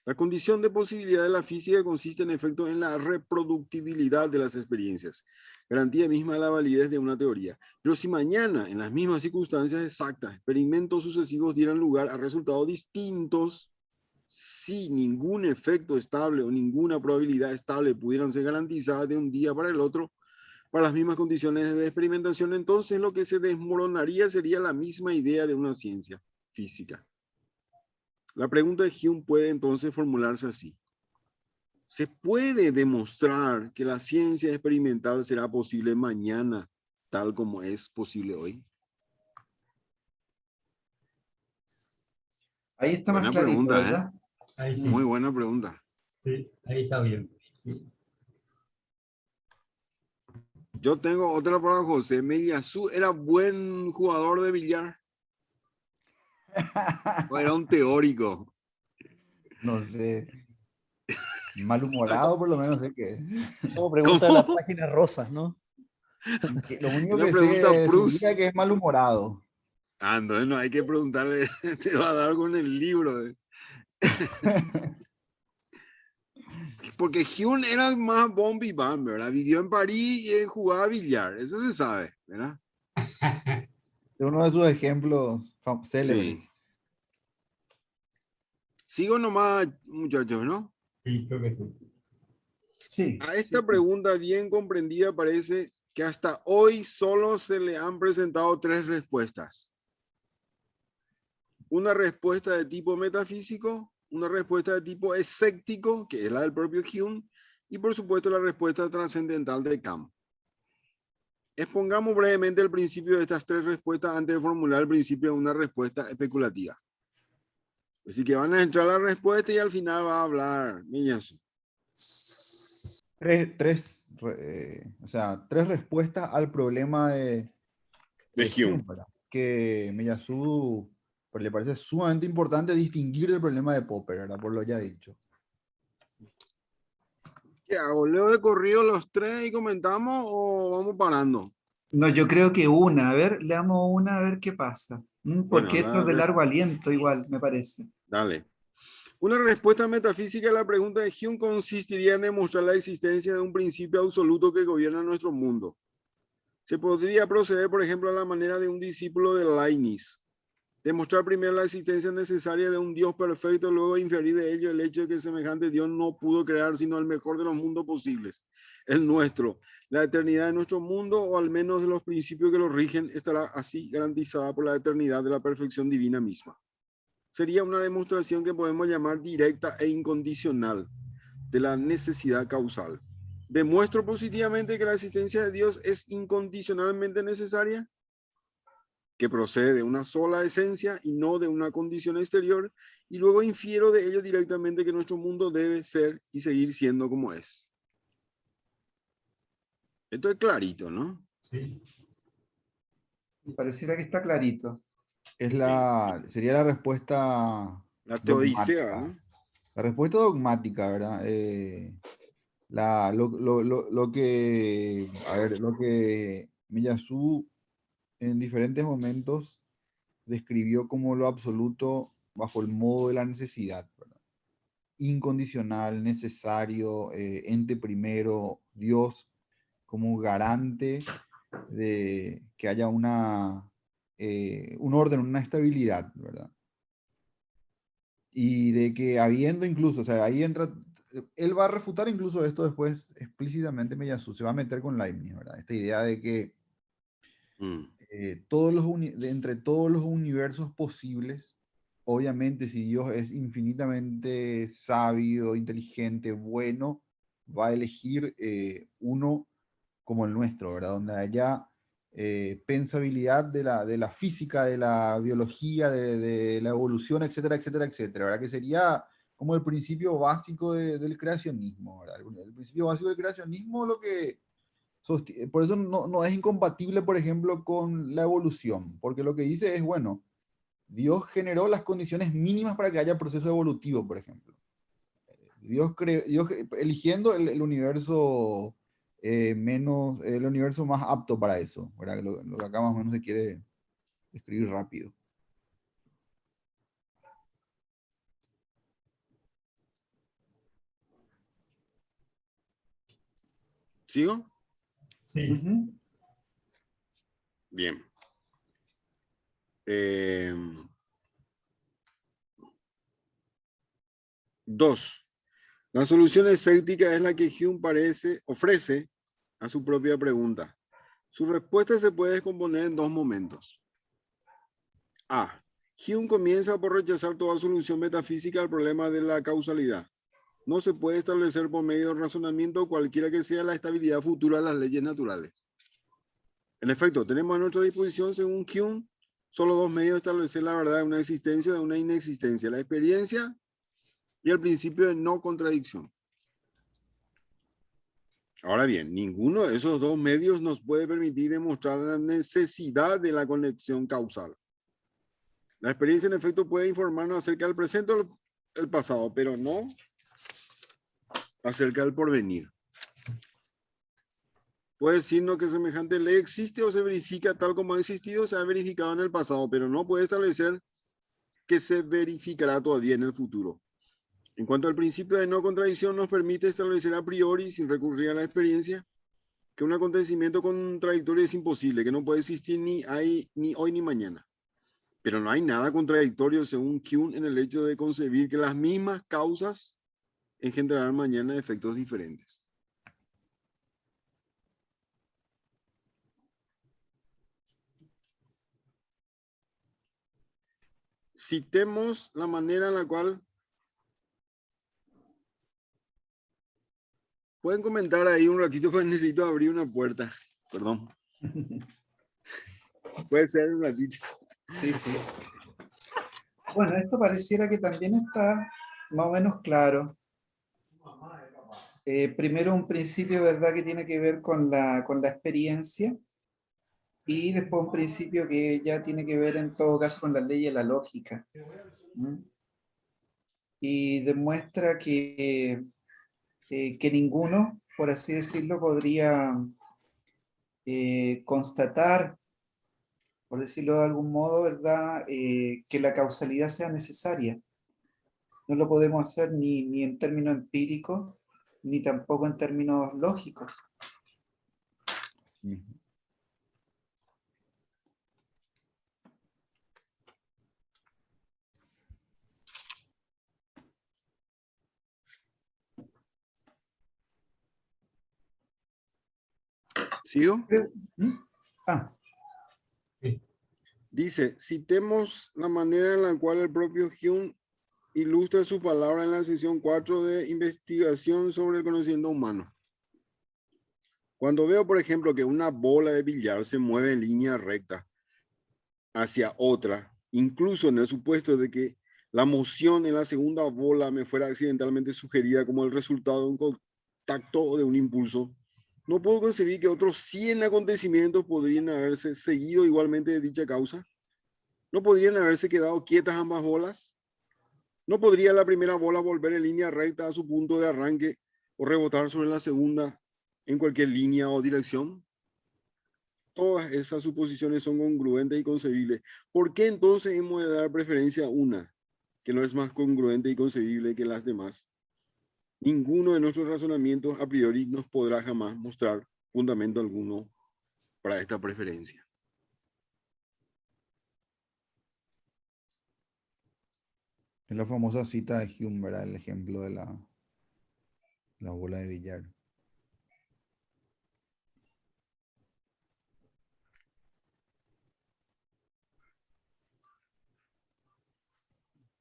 La condición de posibilidad de la física consiste en efecto en la reproductibilidad de las experiencias, garantía misma de la validez de una teoría. Pero si mañana, en las mismas circunstancias exactas, experimentos sucesivos dieran lugar a resultados distintos, si ningún efecto estable o ninguna probabilidad estable pudieran ser garantizadas de un día para el otro, para las mismas condiciones de experimentación, entonces lo que se desmoronaría sería la misma idea de una ciencia física. La pregunta de Hume puede entonces formularse así. ¿Se puede demostrar que la ciencia experimental será posible mañana, tal como es posible hoy? Ahí está Buena más clarito, pregunta, ¿verdad? Ahí sí, Muy buena pregunta. sí, ahí está bien. Sí. Yo tengo otra para José. Miyazu era buen jugador de billar. O era un teórico. No sé. Malhumorado, por lo menos sé que. Como pregunta de las ¿Cómo? páginas rosas, ¿no? Lo único Una que pregunta sé Proust. segura que es malhumorado. Ah, entonces no hay que preguntarle, te va a dar con el libro. Porque Hume era más bon vivant, ¿verdad? Vivió en París y jugaba billar, eso se sabe, ¿verdad? Es uno de sus ejemplos célebres. Sí. Sigo nomás, muchachos, ¿no? Sí, creo que sí. Sí. A sí, esta sí. pregunta bien comprendida parece que hasta hoy solo se le han presentado 3 respuestas. Una respuesta de tipo metafísico, una respuesta de tipo escéptico, que es la del propio Hume, y por supuesto la respuesta trascendental de Kant. Expongamos brevemente el principio de estas 3 respuestas antes de formular el principio de una respuesta especulativa. Así que van a entrar la respuesta y al final va a hablar Miyazu. O sea, 3 respuestas al problema de Hume, Hume. ¿verdad? Que Miyazu le parece sumamente importante distinguir el problema de Popper, ¿verdad? Por lo ya dicho. ¿Qué hago? ¿Leo de corrido los 3 y comentamos o vamos parando? No, yo creo que una. A ver, leamos una a ver qué pasa. Bueno, Porque esto es de largo aliento igual, me parece. dale. Una respuesta metafísica a la pregunta de Hume consistiría en demostrar la existencia de un principio absoluto que gobierna nuestro mundo. Se podría proceder, por ejemplo, a la manera de un discípulo de Leibniz. Demostrar primero la existencia necesaria de un Dios perfecto, luego inferir de ello el hecho de que semejante Dios no pudo crear sino el mejor de los mundos posibles, el nuestro. La eternidad de nuestro mundo, o al menos de los principios que lo rigen, estará así garantizada por la eternidad de la perfección divina misma. Sería una demostración que podemos llamar directa e incondicional de la necesidad causal. ¿Demuestro positivamente que la existencia de Dios es incondicionalmente necesaria? Que procede de una sola esencia y no de una condición exterior, y luego infiero de ello directamente que nuestro mundo debe ser y seguir siendo como es. Esto es clarito, ¿no? Sí. Pareciera que está clarito. Sería la respuesta La teodicea, dogmática. ¿no? La respuesta dogmática, ¿verdad? Lo que, a ver, lo que Miyazu en diferentes momentos describió como lo absoluto bajo el modo de la necesidad, ¿verdad? Incondicional, necesario, ente primero, Dios como garante de que haya un orden, una estabilidad, ¿verdad? Y de que habiendo incluso, o sea, ahí entra, él va a refutar incluso esto después explícitamente Miyazu, se va a meter con Leibniz, ¿verdad? Esta idea de que Mm. entre todos los universos posibles, obviamente si Dios es infinitamente sabio, inteligente, bueno, va a elegir uno como el nuestro, ¿verdad? Donde haya pensabilidad de la física, de la biología, de la evolución, etcétera, etcétera, etcétera, ¿verdad? Que sería como el principio básico del creacionismo, ¿verdad? El principio básico del creacionismo, lo que por eso no es incompatible, por ejemplo, con la evolución, porque lo que dice es, bueno, Dios generó las condiciones mínimas para que haya proceso evolutivo, por ejemplo. Dios eligiendo el universo el universo más apto para eso, ¿verdad? Lo que acá más o menos se quiere escribir rápido. ¿Sigo? Sí. Ujú. Bien. Dos. La solución escéptica es la que Hume ofrece a su propia pregunta. Su respuesta se puede descomponer en dos momentos. A. Hume comienza por rechazar toda solución metafísica al problema de la causalidad. No se puede establecer por medio del razonamiento cualquiera que sea la estabilidad futura de las leyes naturales. En efecto, tenemos a nuestra disposición, según Hume, solo dos medios de establecer la verdad de una existencia y de una inexistencia: la experiencia y el principio de no contradicción. Ahora bien, ninguno de esos dos medios nos puede permitir demostrar la necesidad de la conexión causal. La experiencia, en efecto, puede informarnos acerca del presente o el pasado, pero no acerca del porvenir. Puede decirnos que semejante ley existe o se verifica tal como ha existido, se ha verificado en el pasado, pero no puede establecer que se verificará todavía en el futuro. En cuanto al principio de no contradicción, nos permite establecer a priori, sin recurrir a la experiencia, que un acontecimiento contradictorio es imposible, que no puede existir ni hoy ni mañana. Pero no hay nada contradictorio, según Hume, en el hecho de concebir que las mismas causas engendrarán mañana efectos diferentes. Citemos la manera en la cual... Pueden comentar ahí un ratito, porque necesito abrir una puerta. Perdón. Puede ser un ratito. Sí, sí. Bueno, esto pareciera que también está más o menos claro. Primero un principio, ¿verdad?, que tiene que ver con la experiencia, y después un principio que ya tiene que ver en todo caso con la ley de la lógica. ¿Mm? Y demuestra que ninguno, por así decirlo, podría constatar, por decirlo de algún modo, ¿verdad?, que la causalidad sea necesaria. No lo podemos hacer ni en términos empíricos, ni tampoco en términos lógicos. ¿Sigo? ¿Mm? Ah, Dice, citemos la manera en la cual el propio Hume ilustra su palabra en la sección 4 de investigación sobre el conocimiento humano. Cuando veo, por ejemplo, que una bola de billar se mueve en línea recta hacia otra, incluso en el supuesto de que la moción en la segunda bola me fuera accidentalmente sugerida como el resultado de un contacto o de un impulso, No puedo concebir que otros 100 acontecimientos podrían haberse seguido igualmente de dicha causa. No podrían haberse quedado quietas ambas bolas. No podría la primera bola volver en línea recta a su punto de arranque o rebotar sobre la segunda en cualquier línea o dirección. Todas esas suposiciones son congruentes y concebibles. ¿Por qué entonces hemos de dar preferencia a una que no es más congruente y concebible que las demás? Ninguno de nuestros razonamientos a priori nos podrá jamás mostrar fundamento alguno para esta preferencia. Es la famosa cita de Hume, ¿verdad? El ejemplo de la bola de billar.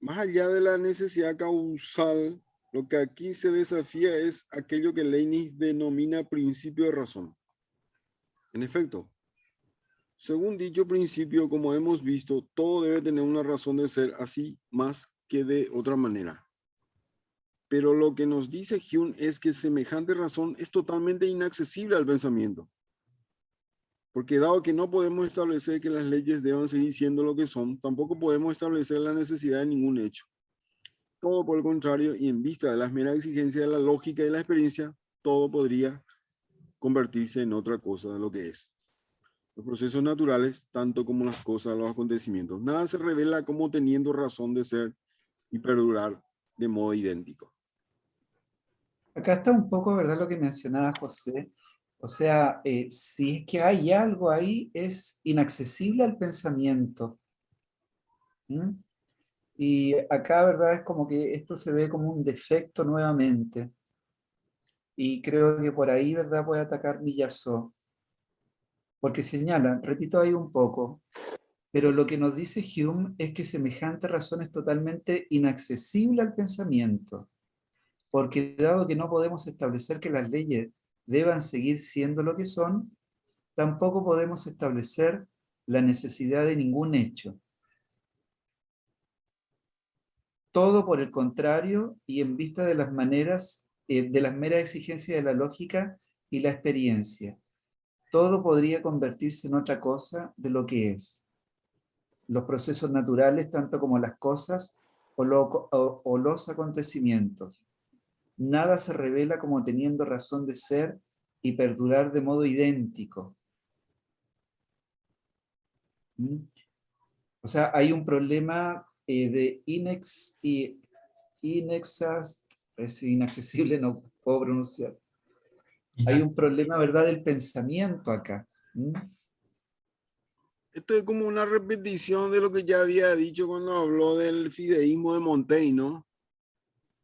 Más allá de la necesidad causal, lo que aquí se desafía es aquello que Leibniz denomina principio de razón. En efecto, según dicho principio, como hemos visto, todo debe tener una razón de ser así más que de otra manera. Pero lo que nos dice Hume es que semejante razón es totalmente inaccesible al pensamiento. Porque dado que no podemos establecer que las leyes deban seguir siendo lo que son, tampoco podemos establecer la necesidad de ningún hecho. Todo por el contrario, y en vista de las meras exigencias de la lógica y la experiencia, todo podría convertirse en otra cosa de lo que es. Los procesos naturales, tanto como las cosas, los acontecimientos, nada se revela como teniendo razón de ser y perdurar de modo idéntico. Acá está un poco, ¿verdad?, lo que mencionaba José. O sea, si es que hay algo ahí, es inaccesible al pensamiento. ¿Mm? Y acá, ¿verdad?, es como que esto se ve como un defecto nuevamente. Y creo que por ahí, ¿verdad?, puede atacar Miyazo. Porque señala, repito ahí un poco, pero lo que nos dice Hume es que semejante razón es totalmente inaccesible al pensamiento. Porque dado que no podemos establecer que las leyes deban seguir siendo lo que son, tampoco podemos establecer la necesidad de ningún hecho. Todo por el contrario, y en vista de las maneras, de las meras exigencias de la lógica y la experiencia, todo podría convertirse en otra cosa de lo que es. Los procesos naturales, tanto como las cosas o los acontecimientos. Nada se revela como teniendo razón de ser y perdurar de modo idéntico. ¿Mm? O sea, hay un problema de es inaccesible, no puedo pronunciar. Hay un problema, ¿verdad?, del pensamiento acá. ¿Mm? Esto es como una repetición de lo que ya había dicho cuando habló del fideísmo de Montaigne, ¿no?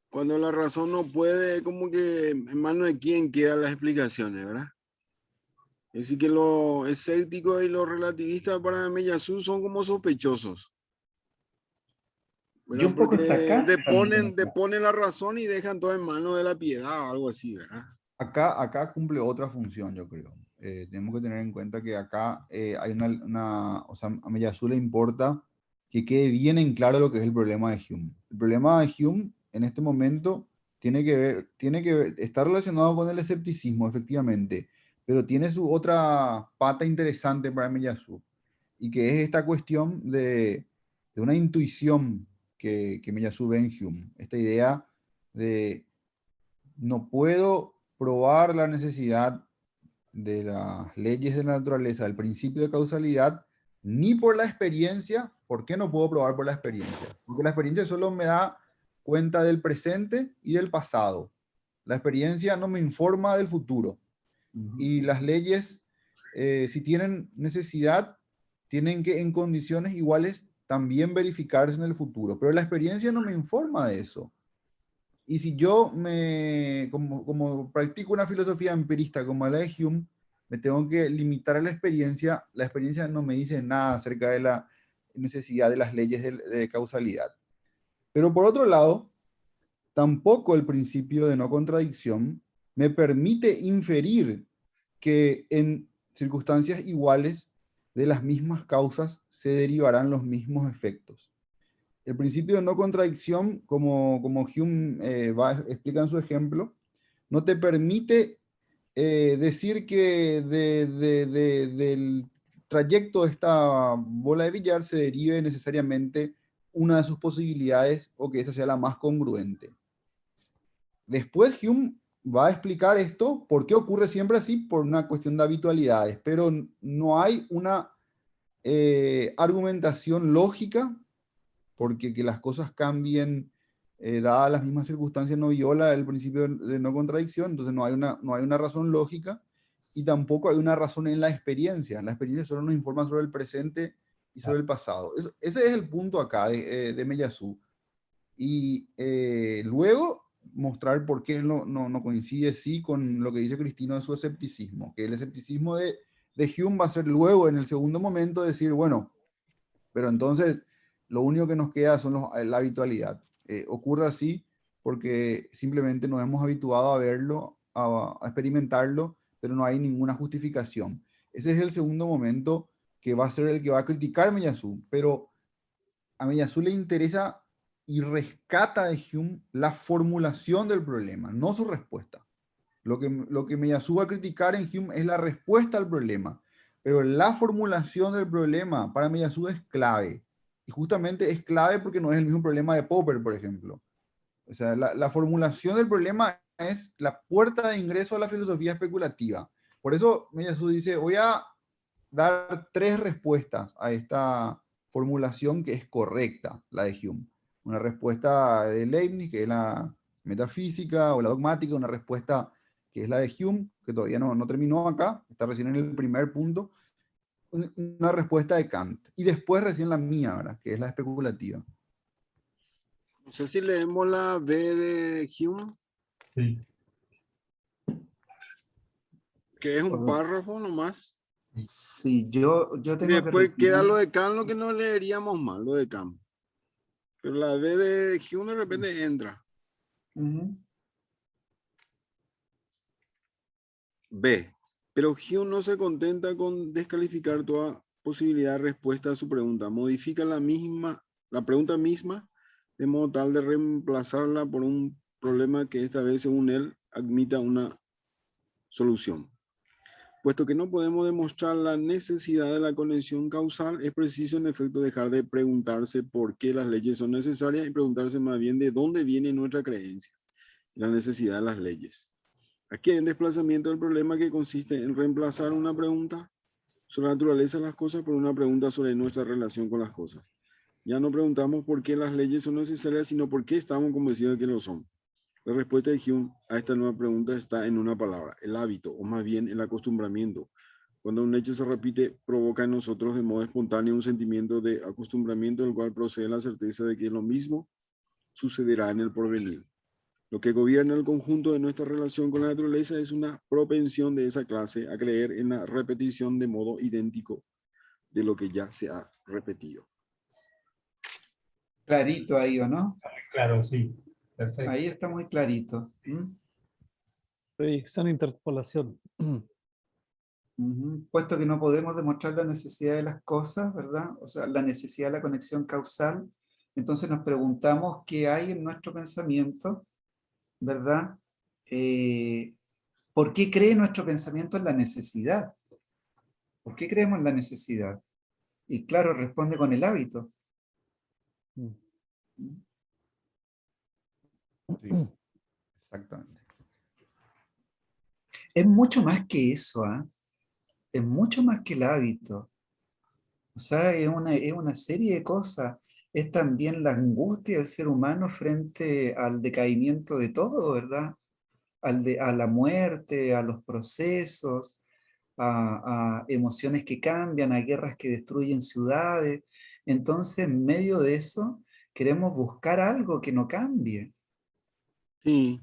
Cuando la razón no puede, como que en manos de quién quedan las explicaciones, ¿verdad? Es decir, que los escépticos y los relativistas para Miyazu son como sospechosos. Y un poco está acá también. Deponen la razón y dejan todo en manos de la piedad o algo así, ¿verdad? Acá cumple otra función, yo creo. Tenemos que tener en cuenta que acá hay o sea, a Miyazu le importa que quede bien en claro lo que es el problema de Hume. El problema de Hume en este momento está relacionado con el escepticismo, efectivamente, pero tiene su otra pata interesante para Miyazu, y que es esta cuestión de una intuición que Miyazu ve en Hume. Esta idea de no puedo probar la necesidad de las leyes de la naturaleza, del principio de causalidad, ni por la experiencia. ¿Por qué no puedo probar por la experiencia? Porque la experiencia solo me da cuenta del presente y del pasado. La experiencia no me informa del futuro. Y las leyes, si tienen necesidad, tienen que en condiciones iguales también verificarse en el futuro. Pero la experiencia no me informa de eso. Y si yo como practico una filosofía empirista como la de Hume, me tengo que limitar a la experiencia no me dice nada acerca de la necesidad de las leyes de causalidad. Pero por otro lado, tampoco el principio de no contradicción me permite inferir que en circunstancias iguales de las mismas causas se derivarán los mismos efectos. El principio de no contradicción, como Hume explica en su ejemplo, no te permite decir que del trayecto de esta bola de billar se derive necesariamente una de sus posibilidades o que esa sea la más congruente. Después Hume va a explicar esto, por qué ocurre siempre así, por una cuestión de habitualidades, pero no hay una argumentación lógica, porque que las cosas cambien dadas las mismas circunstancias no viola el principio de no contradicción, entonces no hay una razón lógica y tampoco hay una razón en la experiencia. La experiencia solo nos informa sobre el presente y sobre el pasado. Ese es el punto acá de Meillassoux. Y luego mostrar por qué no coincide sí con lo que dice Cristino de su escepticismo, que el escepticismo de Hume va a ser luego en el segundo momento decir, bueno, pero entonces lo único que nos queda son la habitualidad. Ocurre así porque simplemente nos hemos habituado a verlo, a experimentarlo, pero no hay ninguna justificación. Ese es el segundo momento que va a ser el que va a criticar Meillassoux, pero a Meillassoux le interesa y rescata de Hume la formulación del problema, no su respuesta. Lo que Meillassoux va a criticar en Hume es la respuesta al problema, pero la formulación del problema para Meillassoux es clave. Y justamente es clave porque no es el mismo problema de Popper, por ejemplo. O sea, la formulación del problema es la puerta de ingreso a la filosofía especulativa. Por eso Meillassoux dice, voy a dar 3 respuestas a esta formulación que es correcta, la de Hume. Una respuesta de Leibniz, que es la metafísica o la dogmática, una respuesta que es la de Hume, que todavía no terminó acá, está recién en el primer punto, una respuesta de Kant, y después recién la mía, ¿verdad? Que es la especulativa. No sé si leemos la B de Hume, Sí. que es un párrafo nomás. Sí, yo Y tengo que después queda repetir. lo de Kant, lo que no leeríamos mal, lo de Kant. Pero la B de Hume de repente entra. Ujú. B. Pero Hume no se contenta con descalificar toda posibilidad de respuesta a su pregunta. Modifica la pregunta misma de modo tal de reemplazarla por un problema que esta vez, según él, admita una solución. Puesto que no podemos demostrar la necesidad de la conexión causal, es preciso en efecto dejar de preguntarse por qué las leyes son necesarias y preguntarse más bien de dónde viene nuestra creencia, la necesidad de las leyes. Aquí hay un desplazamiento del problema que consiste en reemplazar una pregunta sobre la naturaleza de las cosas por una pregunta sobre nuestra relación con las cosas. Ya no preguntamos por qué las leyes son necesarias, sino por qué estamos convencidos de que lo son. La respuesta de Hume a esta nueva pregunta está en una palabra, el hábito, o más bien el acostumbramiento. Cuando un hecho se repite, provoca en nosotros de modo espontáneo un sentimiento de acostumbramiento del cual procede la certeza de que lo mismo sucederá en el porvenir. Lo que gobierna el conjunto de nuestra relación con la naturaleza es una propensión de esa clase a creer en la repetición de modo idéntico de lo que ya se ha repetido. Clarito ahí, ¿o no? Claro, sí. Perfecto. Ahí está muy clarito. ¿Mm? Proyección e interpolación. Ujú. Puesto que no podemos demostrar la necesidad de las cosas, ¿verdad? O sea, la necesidad de la conexión causal, entonces nos preguntamos qué hay en nuestro pensamiento, ¿verdad? ¿Por qué cree nuestro pensamiento en la necesidad? ¿Por qué creemos en la necesidad? Y claro, responde con el hábito. Sí, exactamente. Es mucho más que eso, ¿ah? Es mucho más que el hábito. O sea, es una serie de cosas. Es también la angustia del ser humano frente al decaimiento de todo, ¿verdad? A la muerte, a los procesos, a emociones que cambian, a guerras que destruyen ciudades. Entonces, en medio de eso, queremos buscar algo que no cambie. Sí.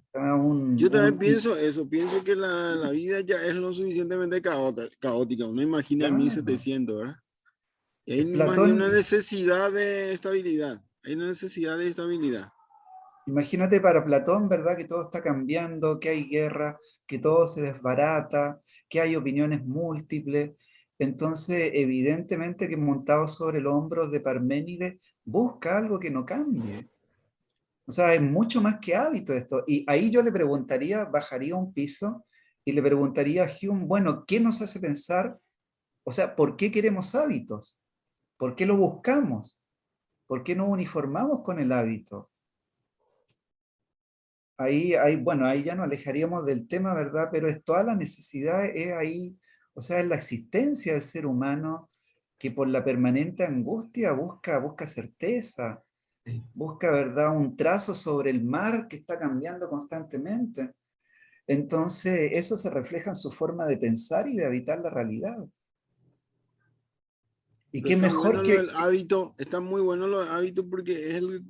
Yo también pienso eso, pienso que la vida ya es lo suficientemente caótica. Uno imagina en 1700, ¿verdad? Y hay más bien una necesidad de estabilidad. Hay una necesidad de estabilidad. Imagínate para Platón, ¿verdad? Que todo está cambiando, que hay guerra, que todo se desbarata, que hay opiniones múltiples. Entonces, evidentemente que montado sobre el hombro de Parménides, busca algo que no cambie. O sea, es mucho más que hábito esto. Y ahí yo le preguntaría, bajaría un piso y le preguntaría a Hume, bueno, ¿qué nos hace pensar? O sea, ¿por qué queremos hábitos? ¿Por qué lo buscamos? ¿Por qué nos uniformamos con el hábito? Bueno, ahí ya nos alejaríamos del tema, ¿verdad? Pero es toda la necesidad, es ahí, o sea, es la existencia del ser humano que por la permanente angustia busca certeza, Sí. busca, ¿verdad?, un trazo sobre el mar que está cambiando constantemente. Entonces, eso se refleja en su forma de pensar y de habitar la realidad. Y Pero qué está mejor bueno lo del hábito, está muy bueno lo del hábito porque es el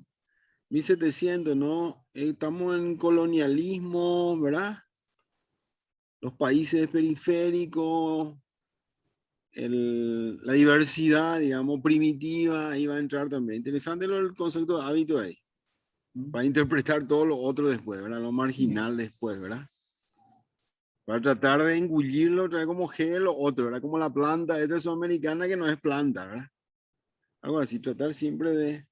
1700, ¿no? Estamos en colonialismo, ¿verdad? Los países periféricos, la diversidad, digamos, primitiva, ahí va a entrar también. Interesante el concepto de hábito ahí, para interpretar todo lo otro después, ¿verdad? Lo marginal después, ¿verdad? Para tratar de engullirlo, traer como gel lo otro, ¿verdad? Como la planta esta sudamericana que no es planta, ¿verdad? Algo así, tratar siempre de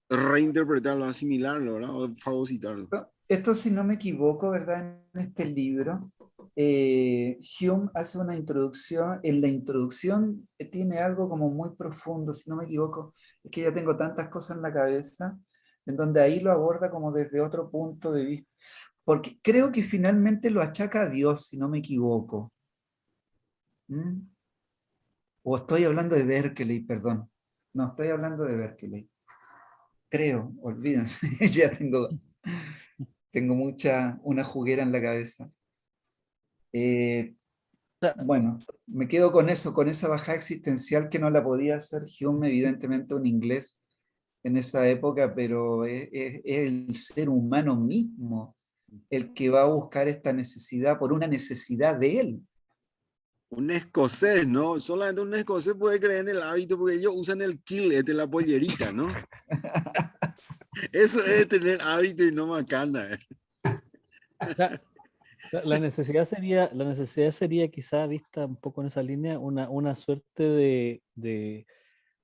reinterpretarlo, asimilarlo, ¿verdad? O fagocitarlo. Esto, si no me equivoco, ¿verdad? En este libro, Hume hace una introducción. En la introducción tiene algo como muy profundo, si no me equivoco. Es que ya tengo tantas cosas en la cabeza, en donde ahí lo aborda como desde otro punto de vista. Porque creo que finalmente lo achaca a Dios, si no me equivoco. ¿Mm? O estoy hablando de Berkeley, perdón. No, estoy hablando de Berkeley. Creo, olvídense, ya tengo una juguera en la cabeza. O sea, Bueno, me quedo con eso, con esa bajada existencial que no la podía hacer Hume, evidentemente un inglés en esa época, pero es el ser humano mismo el que va a buscar esta necesidad por una necesidad de él. Un escocés, ¿no? Solamente un escocés puede creer en el hábito porque ellos usan el kill, la pollerita, ¿no? Eso es tener hábito y no macana. o sea, la necesidad sería quizá vista un poco en esa línea, una suerte de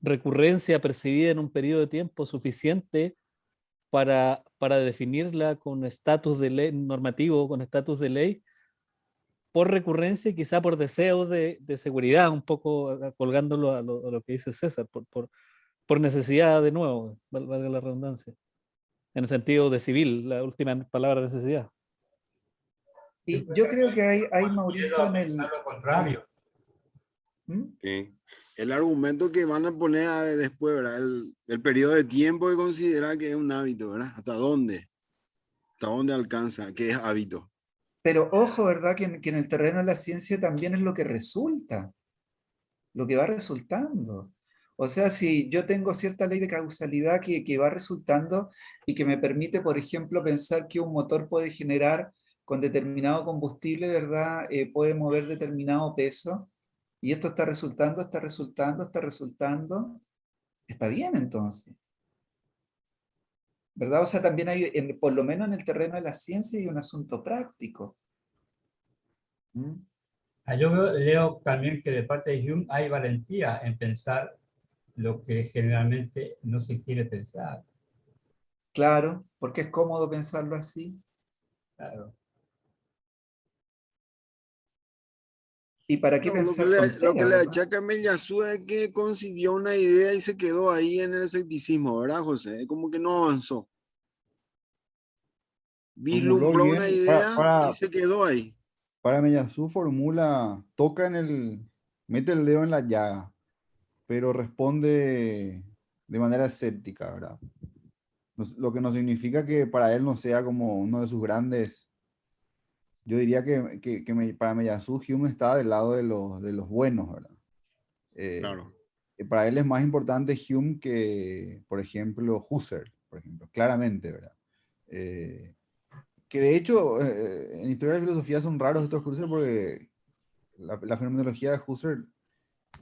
recurrencia percibida en un periodo de tiempo suficiente para definirla con estatus de ley normativo, con estatus de ley, por recurrencia y quizá por deseo de seguridad, un poco colgándolo a lo que dice César, por necesidad de nuevo, valga la redundancia, en el sentido de civil, la última palabra necesidad. Y yo creo que hay Mauricio, Quiero en pensar lo contrario. ¿Mm? Sí. El argumento que van a poner después, ¿verdad? El periodo de tiempo que considera que es un hábito, ¿verdad? ¿Hasta dónde? ¿Hasta dónde alcanza? ¿Qué es hábito? Pero ojo, ¿verdad? Que en el terreno de la ciencia también es lo que resulta, lo que va resultando. O sea, si yo tengo cierta ley de causalidad que va resultando y que me permite, por ejemplo, pensar que un motor puede generar con determinado combustible, ¿verdad? Puede mover determinado peso, y esto está resultando, está resultando, está resultando, está bien entonces, ¿verdad? O sea, también hay, por lo menos en el terreno de la ciencia, hay un asunto práctico. ¿Mm? Leo también que de parte de Hume hay valentía en pensar lo que generalmente no se quiere pensar. Claro, porque es cómodo pensarlo así. Claro. ¿Y para qué No, pensar lo que tonteras, le verdad? achaca a Mellazzú es que consiguió una idea y se quedó ahí en el escepticismo, ¿verdad, José? Es como que no avanzó. Formuló Vislumbró una bien, idea y se quedó ahí. para Mellazzú formula, mete el dedo en la llaga, pero responde de manera escéptica, ¿verdad? Lo que no significa que para él no sea como uno de sus grandes. Yo diría para Mellazzú Hume está del lado de los buenos, ¿verdad? Claro. Para él es más importante Hume que, por ejemplo, Husserl, por ejemplo, claramente, ¿verdad? Eh, que de hecho, en historia de la filosofía son raros estos cruces porque la fenomenología de Husserl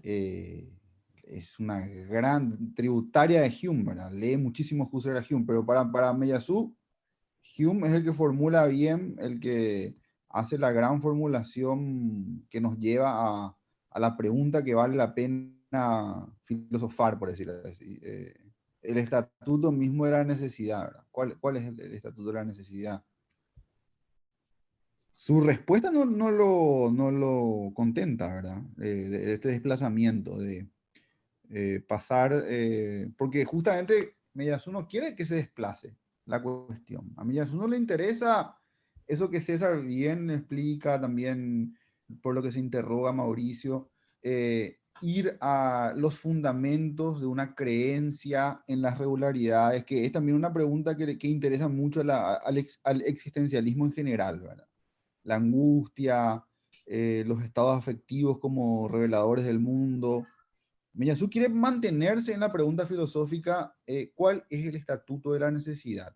eh, es una gran tributaria de Hume, ¿verdad? Lee muchísimo Husserl a Hume, pero para Mellazzú, Hume es el que formula bien, el que hace la gran formulación que nos lleva a la pregunta que vale la pena filosofar, por decirlo así. El estatuto mismo de la necesidad, ¿verdad? ¿Cuál es el estatuto de la necesidad? su respuesta no lo contenta, ¿verdad? De este desplazamiento, de pasar, porque justamente Miyasuno quiere que se desplace la cuestión. A Miyasuno le interesa eso que César bien explica también, por lo que se interroga Mauricio, ir a los fundamentos de una creencia en las regularidades, que es también una pregunta que interesa mucho al existencialismo en general, ¿verdad? La angustia, los estados afectivos como reveladores del mundo. Miyazu quiere mantenerse en la pregunta filosófica, ¿cuál es el estatuto de la necesidad?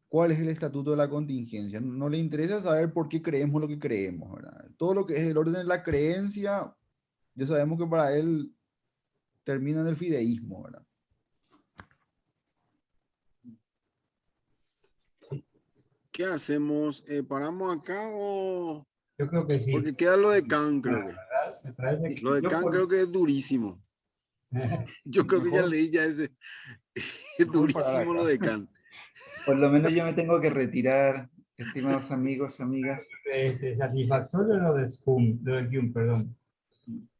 ¿Cuál es el estatuto de la contingencia? No le interesa saber por qué creemos lo que creemos, ¿verdad? Todo lo que es el orden de la creencia, ya sabemos que para él termina en el fideísmo, ¿verdad? ¿Qué hacemos? ¿Paramos acá o...? Yo creo que sí. Porque queda lo de Kant, creo que. Me parece que Lo de yo Kant por- creo que es durísimo. Yo creo que ya Mejor- leí ya ese. Es mejor parar durísimo acá. lo de Kant. Por lo menos yo me tengo que retirar, estimados amigos, amigas. satisfactorio lo de Hume, perdón.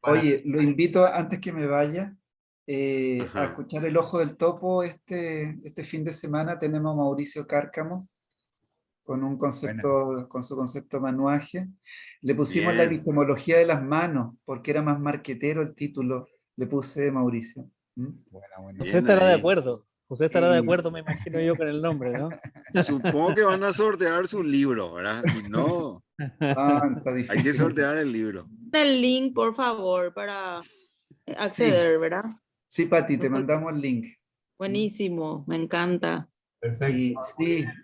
Para- Oye, lo invito antes que me vaya a Ajá. escuchar El Ojo del Topo. Este fin de semana tenemos a Mauricio Cárcamo con un concepto, con su concepto manuaje. Le pusimos la Bien. epistemología de las manos, porque era más marquetero el título. Le puse Mauricio. ¿Mm? Buena. José Bien estará de ahí. acuerdo. José estará de Y- acuerdo, me imagino yo, con el nombre, ¿no? Supongo que van a sortear su libro, ¿verdad? Y no, Ah, está hay que difícil. sortear el libro. El link, por favor, para acceder, ¿verdad? Sí, Pati, te Entonces, mandamos el link. buenísimo, me encanta. Perfecto. Y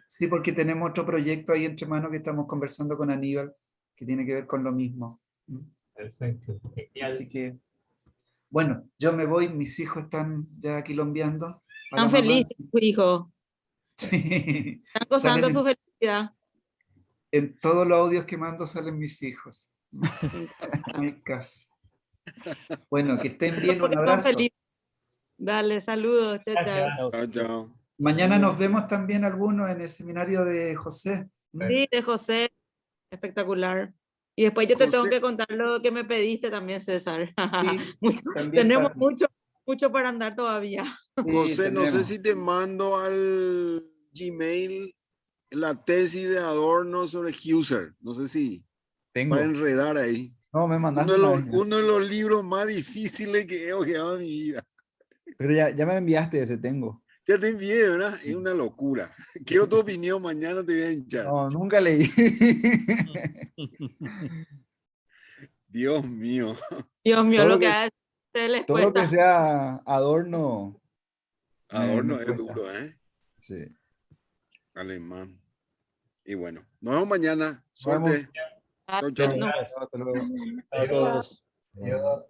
sí, porque tenemos otro proyecto ahí entre manos que estamos conversando con Aníbal, que tiene que ver con lo mismo. Perfecto. Genial. Así que, bueno, yo me voy, mis hijos están ya quilombeando. a la Están mamá. felices, tu hijo. Sí. Están gozando Salen su felicidad. en todos los audios que mando salen mis hijos. Me encanta. No hay caso. Bueno, que estén bien, un Porque son abrazo. felices. Dale, saludos. Chao, chao. Gracias. Chao, chao. Mañana nos vemos también algunos en el seminario de José. Sí, de José, espectacular. Y después yo te tengo José- que contar lo que me pediste también, César. Sí, Mucho- también, tenemos Pati. mucho para andar todavía. Sí, José, no sé tenemos. si te mando al Gmail la tesis de Adorno sobre Husserl. No sé si Tengo. para enredar ahí. No, me mandaste Uno de, una los, vez ya. uno de los libros más difíciles que he ojeado en mi vida. Pero ya me enviaste ese, tengo. Ya te envié, ¿verdad? Es una locura. Quiero tu opinión, mañana te voy a hinchar. No, nunca leí. Dios mío. Dios mío, Todo lo lo que que- hace les Todo lo que cuesta. sea Adorno. Adorno me es cuesta. duro, ¿eh? Sí. Alemán. Y bueno, nos vemos mañana. Nos vemos. Suerte. Chau, chau. No. Hasta luego. A todos. Adiós.